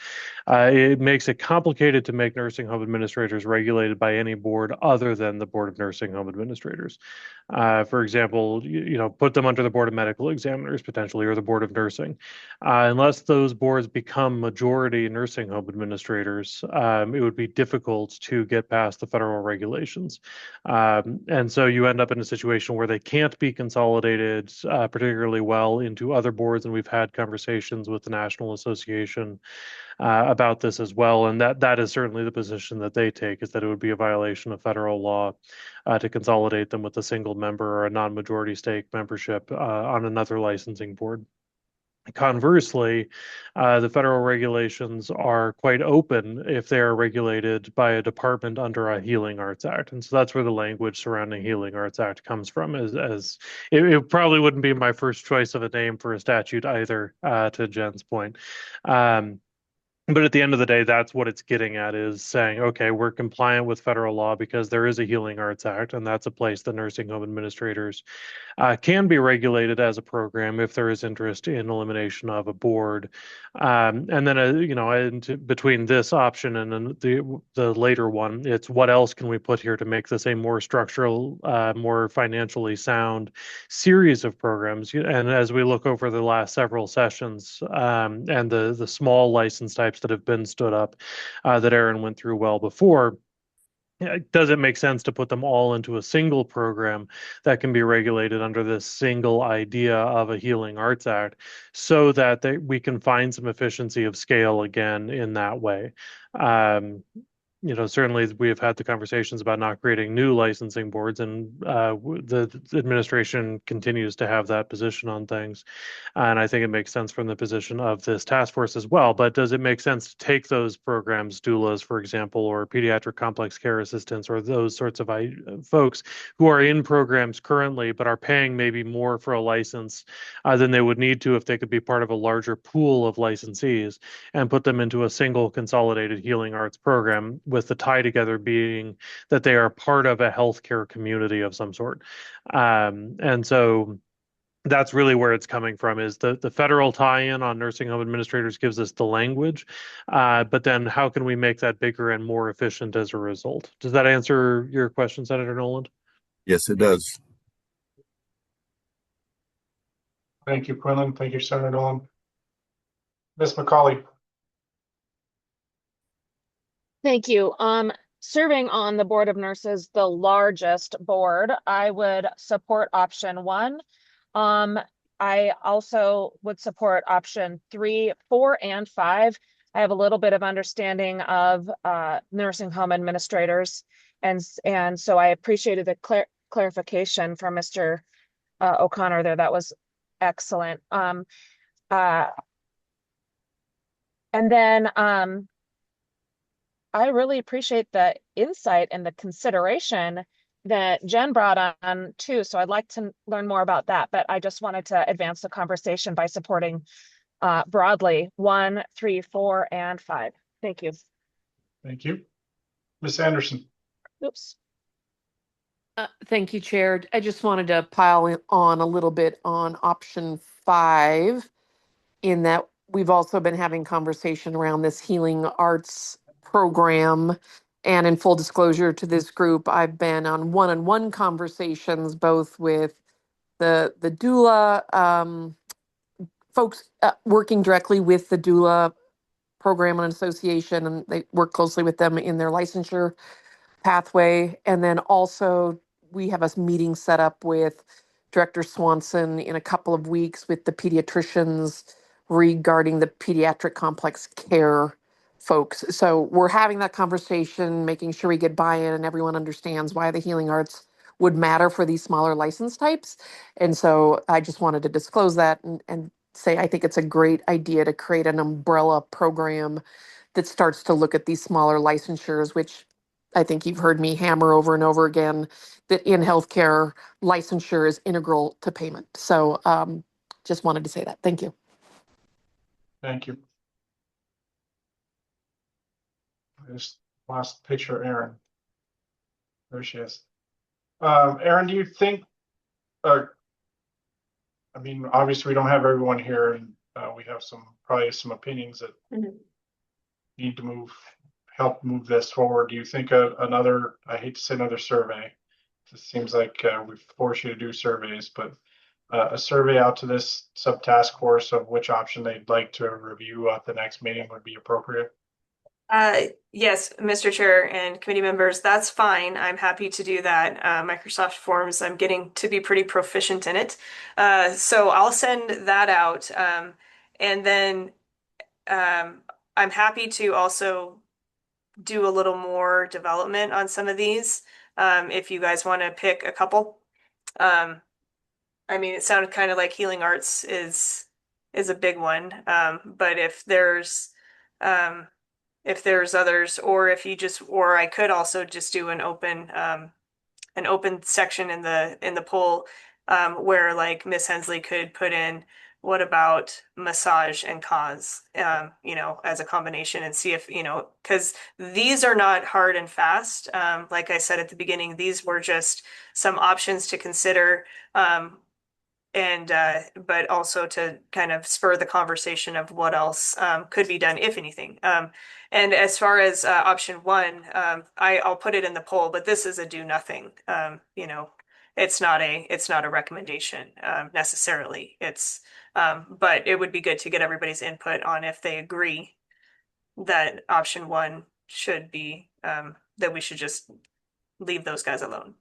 it makes it complicated to make nursing home administrators regulated by any board other than the Board of Nursing Home Administrators. For example, put them under the Board of Medical Examiners potentially, or the Board of Nursing. Unless those boards become majority nursing home administrators, it would be difficult to get past the federal regulations. And so you end up in a situation where they can't be consolidated particularly well into other boards. And we've had conversations with the National Association about this as well. And that is certainly the position that they take, is that it would be a violation of federal law to consolidate them with a single member or a non-majority stake membership on another licensing board. Conversely, the federal regulations are quite open if they are regulated by a department under a Healing Arts Act. And so that's where the language surrounding Healing Arts Act comes from, as it probably wouldn't be my first choice of a name for a statute either, to Jen's point. But at the end of the day, that's what it's getting at, is saying, okay, we're compliant with federal law because there is a Healing Arts Act, and that's a place that nursing home administrators can be regulated as a program if there is interest in elimination of a board. And then, between this option and then the later one, it's what else can we put here to make this a more structural, more financially sound series of programs. And as we look over the last several sessions, and the small license types that have been stood up, that Aaron went through well before, does it make sense to put them all into a single program that can be regulated under this single idea of a Healing Arts Act, so that we can find some efficiency of scale again in that way? Certainly we have had the conversations about not creating new licensing boards, and the administration continues to have that position on things. And I think it makes sense from the position of this task force as well. But does it make sense to take those programs, doulas, for example, or pediatric complex care assistants, or those sorts of folks who are in programs currently but are paying maybe more for a license than they would need to if they could be part of a larger pool of licensees, and put them into a single consolidated Healing Arts program, with the tie together being that they are part of a healthcare community of some sort? And so that's really where it's coming from, is the federal tie-in on nursing home administrators gives us the language, but then how can we make that bigger and more efficient as a result? Does that answer your question, Senator Noland? Yes, it does. Thank you, Quinlan. Thank you, Senator Nolan. Ms. McCauley. Thank you. Serving on the Board of Nurses, the largest board, I would support option 1. I also would support option 3, 4, and 5. I have a little bit of understanding of nursing home administrators, and so I appreciated the clarification from Mr. O'Connor there. That was excellent. And then I really appreciate the insight and the consideration that Jen brought on too. So I'd like to learn more about that, but I just wanted to advance the conversation by supporting broadly 1, 3, 4, and 5. Thank you. Thank you. Ms. Anderson. Oops. Thank you, Chair. I just wanted to pile on a little bit on option 5, in that we've also been having conversation around this Healing Arts program. And in full disclosure to this group, I've been on one-on-one conversations, both with the doula folks working directly with the doula program and association, and they work closely with them in their licensure pathway. And then also we have a meeting set up with Director Swanson in a couple of weeks with the pediatricians regarding the pediatric complex care folks. So we're having that conversation, making sure we get buy-in and everyone understands why the healing arts would matter for these smaller license types. And so I just wanted to disclose that and say I think it's a great idea to create an umbrella program that starts to look at these smaller licensures, which I think you've heard me hammer over and over again that in healthcare, licensure is integral to payment. So just wanted to say that. Thank you. Thank you. I just lost the picture of Erin. There she is. Erin, do you think, I mean, obviously we don't have everyone here, and we have probably some opinions that need to help move this forward. Do you think another, I hate to say another survey, it seems like we force you to do surveys, but a survey out to this sub-task force of which option they'd like to review at the next meeting would be appropriate? Yes, Mr. Chair and committee members, that's fine. I'm happy to do that. Microsoft Forms, I'm getting to be pretty proficient in it. So I'll send that out. And then I'm happy to also do a little more development on some of these, if you guys want to pick a couple. I mean, it sounded kind of like healing arts is a big one. But if there's others, or if you just, or I could also just do an open section in the poll, where like Miss Hensley could put in, what about massage and cause, as a combination, and see if, because these are not hard and fast. Like I said at the beginning, these were just some options to consider. And but also to kind of spur the conversation of what else could be done, if anything. And as far as option one, I'll put it in the poll, but this is a do nothing. It's not a recommendation necessarily. But it would be good to get everybody's input on if they agree that option one should be, that we should just leave those guys alone.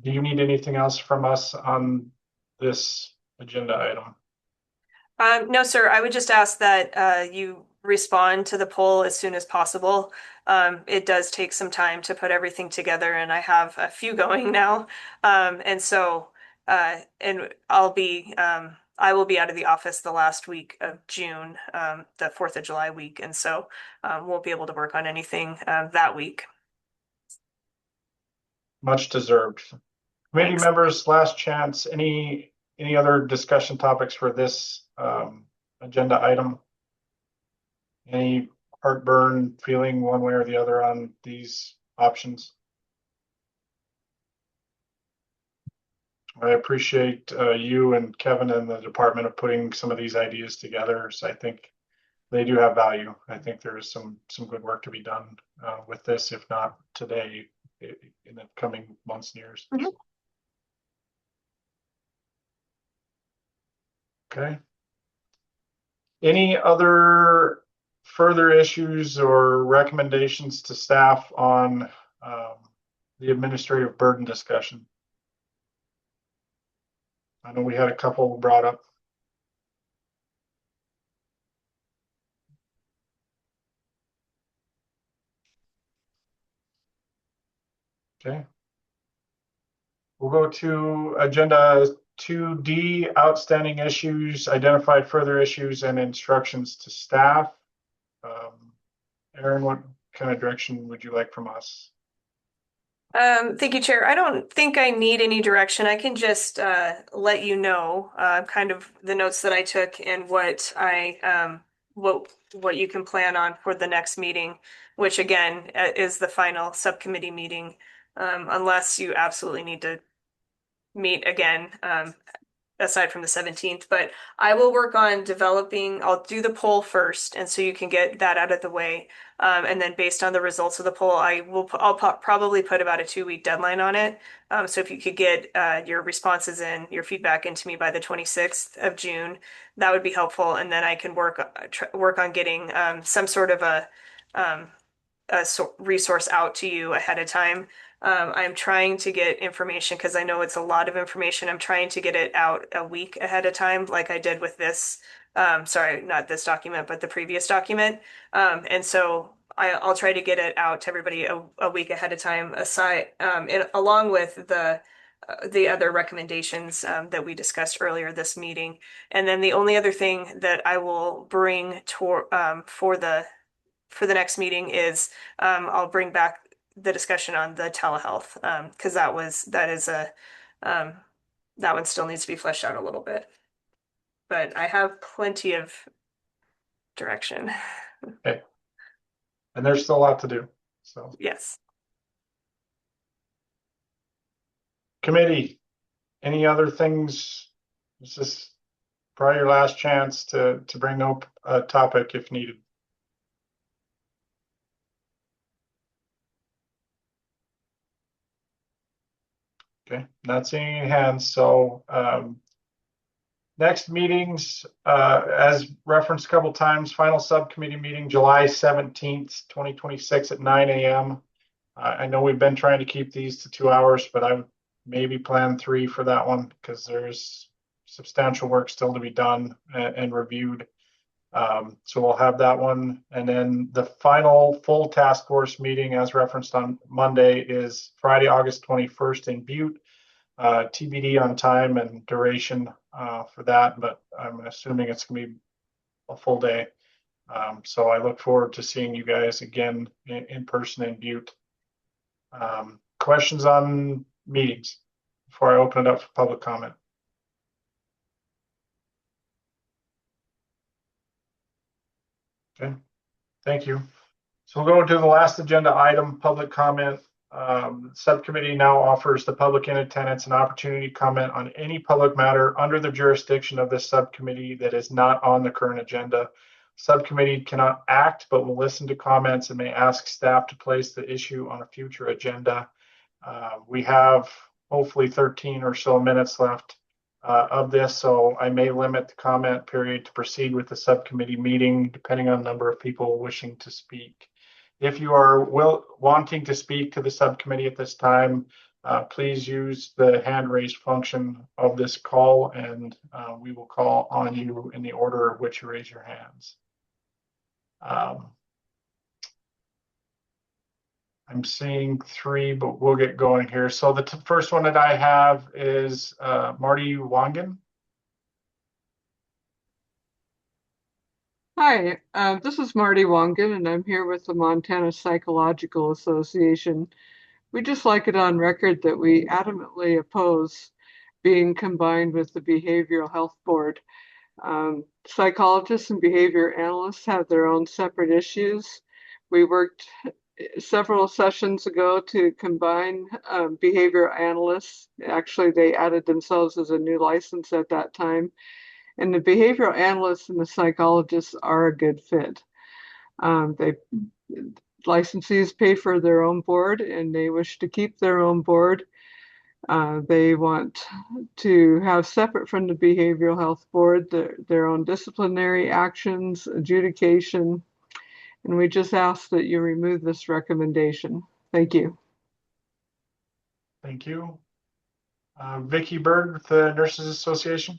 Do you need anything else from us on this agenda item? No, sir. I would just ask that you respond to the poll as soon as possible. It does take some time to put everything together, and I have a few going now. And so, and I will be out of the office the last week of June, the 4th of July week, and so won't be able to work on anything that week. Much deserved. Committee Thanks. members, last chance. Any other discussion topics for this agenda item? Any heartburn feeling one way or the other on these options? I appreciate you and Kevin and the department of putting some of these ideas together. So I think they do have value. I think there is some good work to be done with this, if not today, in the coming months and years. Mm-hmm. Okay. Any other further issues or recommendations to staff on the administrative burden discussion? I know we had a couple brought up. Okay. We'll go to agenda 2D, outstanding issues, identify further issues and instructions to staff. Erin, what kind of direction would you like from us? Thank you, Chair. I don't think I need any direction. I can just let you know kind of the notes that I took and what you can plan on for the next meeting, which again is the final subcommittee meeting, unless you absolutely need to meet again, aside from the 17th. But I will work on I'll do the poll first, and so you can get that out of the way. And then based on the results of the poll, I'll probably put about a 2-week deadline on it. So if you could get your responses in, your feedback into me by the 26th of June, that would be helpful. And then I can work on getting some sort of a resource out to you ahead of time. I'm trying to get information because I know it's a lot of information. I'm trying to get it out a week ahead of time, like I did with this. Sorry, not this document, but the previous document. And so I'll try to get it out to everybody a week ahead of time, along with the the other recommendations that we discussed earlier this meeting. And then the only other thing that I will bring for the next meeting is I'll bring back the discussion on the telehealth because that one still needs to be fleshed out a little bit. But I have plenty of direction. Okay. And there's still a lot to do. So Yes. committee, any other things? This is probably your last chance to bring up a topic if needed. Okay, not seeing any hands. So next meetings, as referenced a couple times, final subcommittee meeting, July 17th, 2026 at 9 a.m. I know we've been trying to keep these to 2 hours, but I maybe plan 3 for that one because there's substantial work still to be done and reviewed. So we'll have that one. And then the final full task force meeting, as referenced on Monday, is Friday, August 21st in Butte. TBD on time and duration for that, but I'm assuming it's going to be a full day. So I look forward to seeing you guys again in person in Butte. Questions on meetings before I open it up for public comment? Okay, thank you. So we'll go to the last agenda item, public comment. Subcommittee now offers the public in attendance an opportunity to comment on any public matter under the jurisdiction of this subcommittee that is not on the current agenda. Subcommittee cannot act, but will listen to comments and may ask staff to place the issue on a future agenda. We have hopefully 13 or so minutes left of this, so I may limit the comment period to proceed with the subcommittee meeting, depending on the number of people wishing to speak. If you are wanting to speak to the subcommittee at this time, please use the hand raise function of this call, and we will call on you in the order of which you raise your hands. I'm seeing 3, but we'll get going here. So the first one that I have is Marty Wangan. Hi, this is Marty Wangan, and I'm here with the Montana Psychological Association. We just like it on record that we adamantly oppose being combined with the Behavioral Health Board. Psychologists and behavior analysts have their own separate issues. We worked several sessions ago to combine behavior analysts. Actually, they added themselves as a new license at that time. And the behavioral analysts and the psychologists are a good fit. Licensees pay for their own board and they wish to keep their own board. They want to have separate from the behavioral health board their own disciplinary actions, adjudication, and we just ask that you remove this recommendation. Thank you. Thank you. Vicki Bird with the Nurses Association.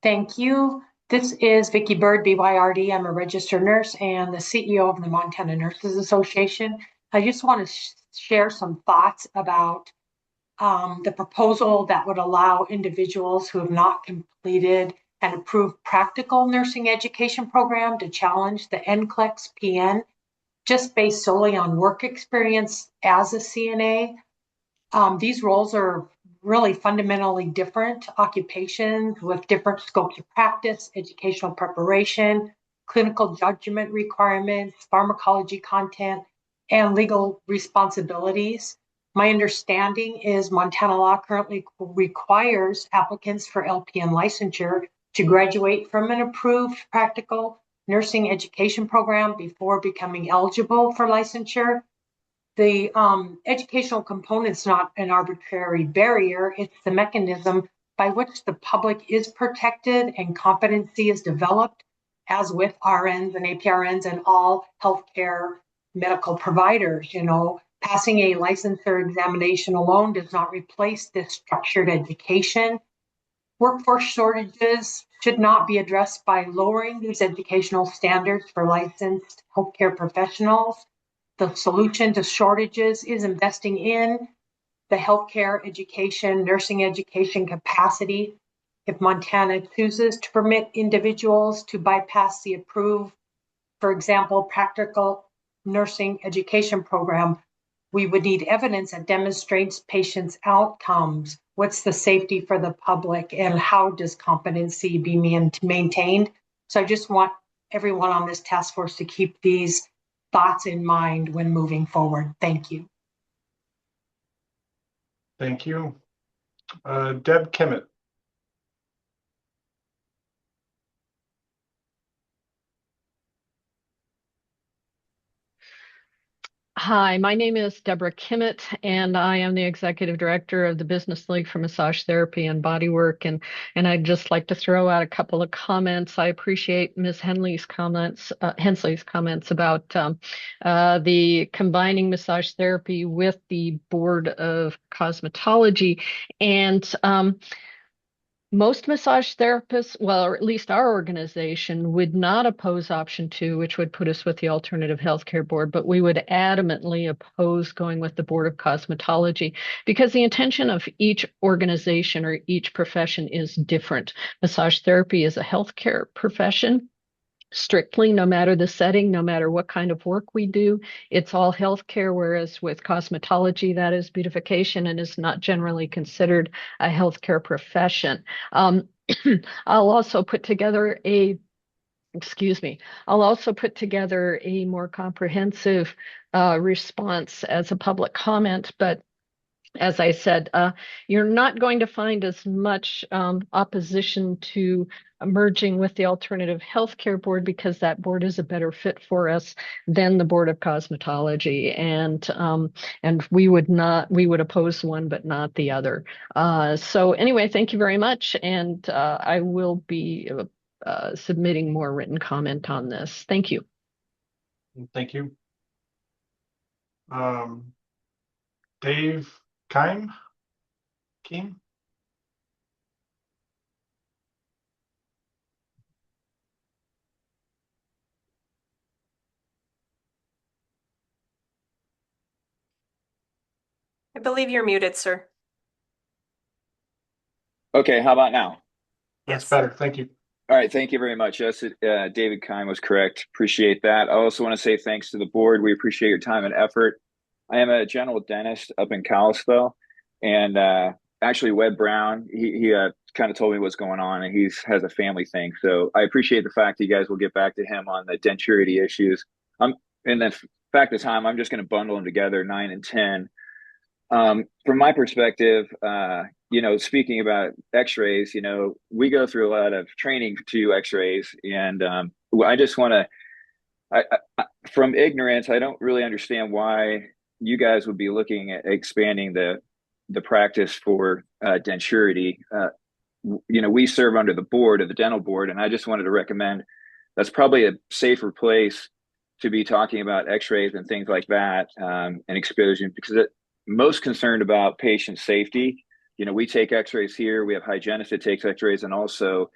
Thank you. This is Vicki Bird, BYRD. I'm a registered nurse and the CEO of the Montana Nurses Association. I just want to share some thoughts about the proposal that would allow individuals who have not completed an approved practical nursing education program to challenge the NCLEX PN just based solely on work experience as a CNA. These roles are really fundamentally different occupations with different scopes of practice, educational preparation, clinical judgment requirements, pharmacology content, and legal responsibilities. My understanding is Montana law currently requires applicants for LPN licensure to graduate from an approved practical nursing education program before becoming eligible for licensure. The educational component is not an arbitrary barrier. It's the mechanism by which the public is protected and competency is developed, as with RNs and APRNs and all healthcare medical providers. You know, passing a licensure examination alone does not replace this structured education. Workforce shortages should not be addressed by lowering these educational standards for licensed healthcare professionals. the solution to shortages is investing in the healthcare education, nursing education capacity. If Montana chooses to permit individuals to bypass the approved, for example, practical nursing education program, we would need evidence that demonstrates patients' outcomes. What's the safety for the public and how does competency be maintained? So I just want everyone on this task force to keep these thoughts in mind when moving forward. Thank you. Thank you. Deb Kimmett. Hi, my name is Deborah Kimmett, and I am the executive director of the Business League for Massage Therapy and Bodywork. And I'd just like to throw out a couple of comments. I appreciate Ms. Hensley's comments about the combining massage therapy with the Board of Cosmetology. And most massage therapists, well, or at least our organization, would not oppose option 2, which would put us with the Alternative Healthcare Board, but we would adamantly oppose going with the Board of Cosmetology because the intention of each organization or each profession is different. Massage therapy is a healthcare profession. Strictly, no matter the setting, no matter what kind of work we do, it's all healthcare, whereas with cosmetology, that is beautification and is not generally considered a healthcare profession. I'll also put together a more comprehensive response as a public comment, but as I said, you're not going to find as much opposition to merging with the Alternative Healthcare Board because that board is a better fit for us than the Board of Cosmetology, and we would oppose one but not the other. So anyway, thank you very much, and I will be submitting more written comment on this. Thank you. Thank you. Dave Keim? I believe you're muted, sir. Okay, how about now? That's better. Thank you. All right, thank you very much. Yes, David Kine was correct. Appreciate that. I also want to say thanks to the board. We appreciate your time and effort. I am a general dentist up in Kalispell, and actually Webb Brown, he kind of told me what's going on, and he has a family thing. So I appreciate the fact that you guys will get back to him on the denturity issues. And the fact of time, I'm just going to bundle them together, 9 and 10. From my perspective, speaking about x-rays, we go through a lot of training to do x-rays. And I just want to, from ignorance, I don't really understand why you guys would be looking at expanding the practice for denturity. We serve under the board of the dental board, and I just wanted to recommend that's probably a safer place to be talking about x-rays and things like that, and exposure, because most concerned about patient safety. We take x-rays here. We have hygienists that take x-rays and also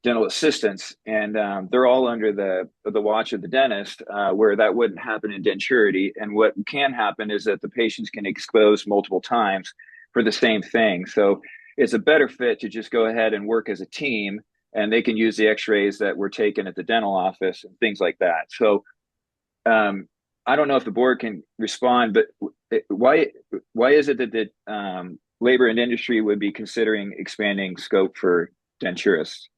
dental assistants, and they're all under the watch of the dentist, where that wouldn't happen in denturity. And what can happen is that the patients can expose multiple times for the same thing. So it's a better fit to just go ahead and work as a team, and they can use the x-rays that were taken at the dental office and things like that. So I don't know if the board can respond, but why is it that labor and industry would be considering expanding scope for denturists?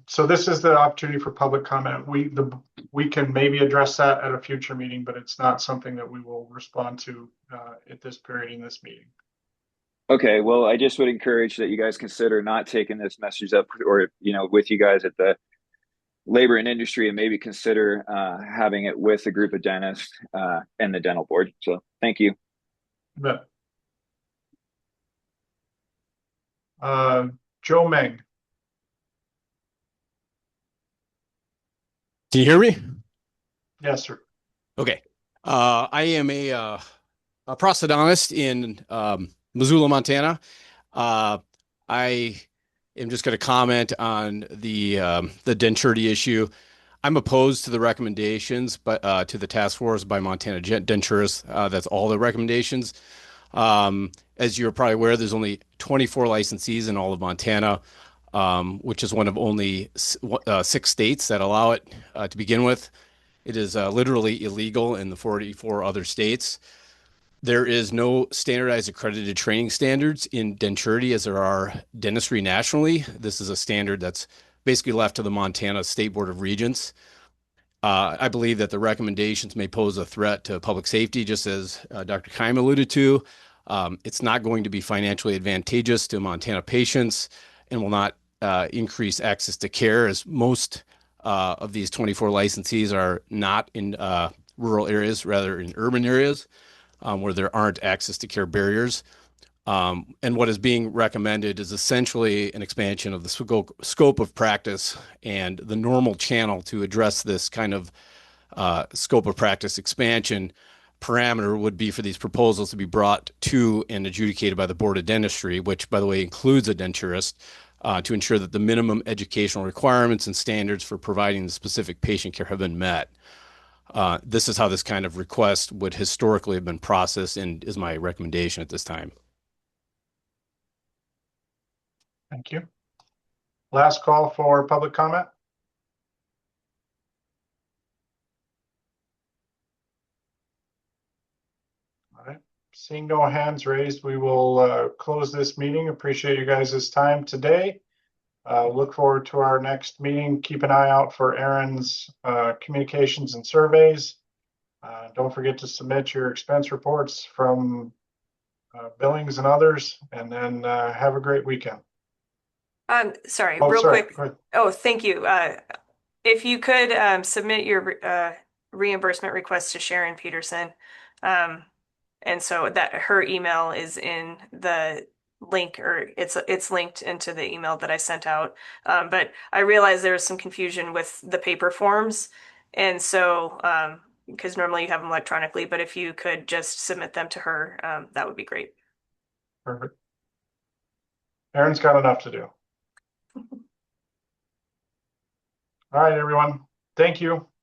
So this is the opportunity for public comment. We can maybe address that at a future meeting, but it's not something that we will respond to at this period in this meeting. Okay, well, I just would encourage that you guys consider not taking this message up, or with you guys at the labor and industry, and maybe consider having it with a group of dentists and the dental board. So thank you. Yeah. Joe Meng. Can you hear me? Yes, sir. Okay. I am a prosthodontist in Missoula, Montana. I am just going to comment on the denturity issue. I'm opposed to the recommendations, but to the task force by Montana Denturists. That's all the recommendations. As you're probably aware, there's only 24 licensees in all of Montana, which is one of only 6 states that allow it to begin with. It is literally illegal in the 44 other states. There is no standardized accredited training standards in denturity as there are dentistry nationally. This is a standard that's basically left to the Montana State Board of Regents. I believe that the recommendations may pose a threat to public safety, just as Dr. Keim alluded to. It's not going to be financially advantageous to Montana patients and will not increase access to care, as most of these 24 licensees are not in rural areas, rather in urban areas where there aren't access to care barriers. And what is being recommended is essentially an expansion of the scope of practice, and the normal channel to address this kind of scope of practice expansion parameter would be for these proposals to be brought to and adjudicated by the Board of Dentistry, which, by the way, includes a denturist, to ensure that the minimum educational requirements and standards for providing the specific patient care have been met. This is how this kind of request would historically have been processed, and is my recommendation at this time. Thank you. Last call for public comment. All right. Seeing no hands raised, we will close this meeting. Appreciate you guys' time today. Look forward to our next meeting. Keep an eye out for Aaron's communications and surveys. Don't forget to submit your expense reports from Billings and others, and then have a great weekend. Sorry, Oh, real sorry. quick. Go ahead. Oh, thank you. If you could submit your reimbursement request to Sharon Peterson. And so that her email is in the link, or it's linked into the email that I sent out. But I realized there was some confusion with the paper forms. And so, because normally you have them electronically, but if you could just submit them to her, that would be great. Perfect. Aaron's got enough to do. All right, everyone. Thank you.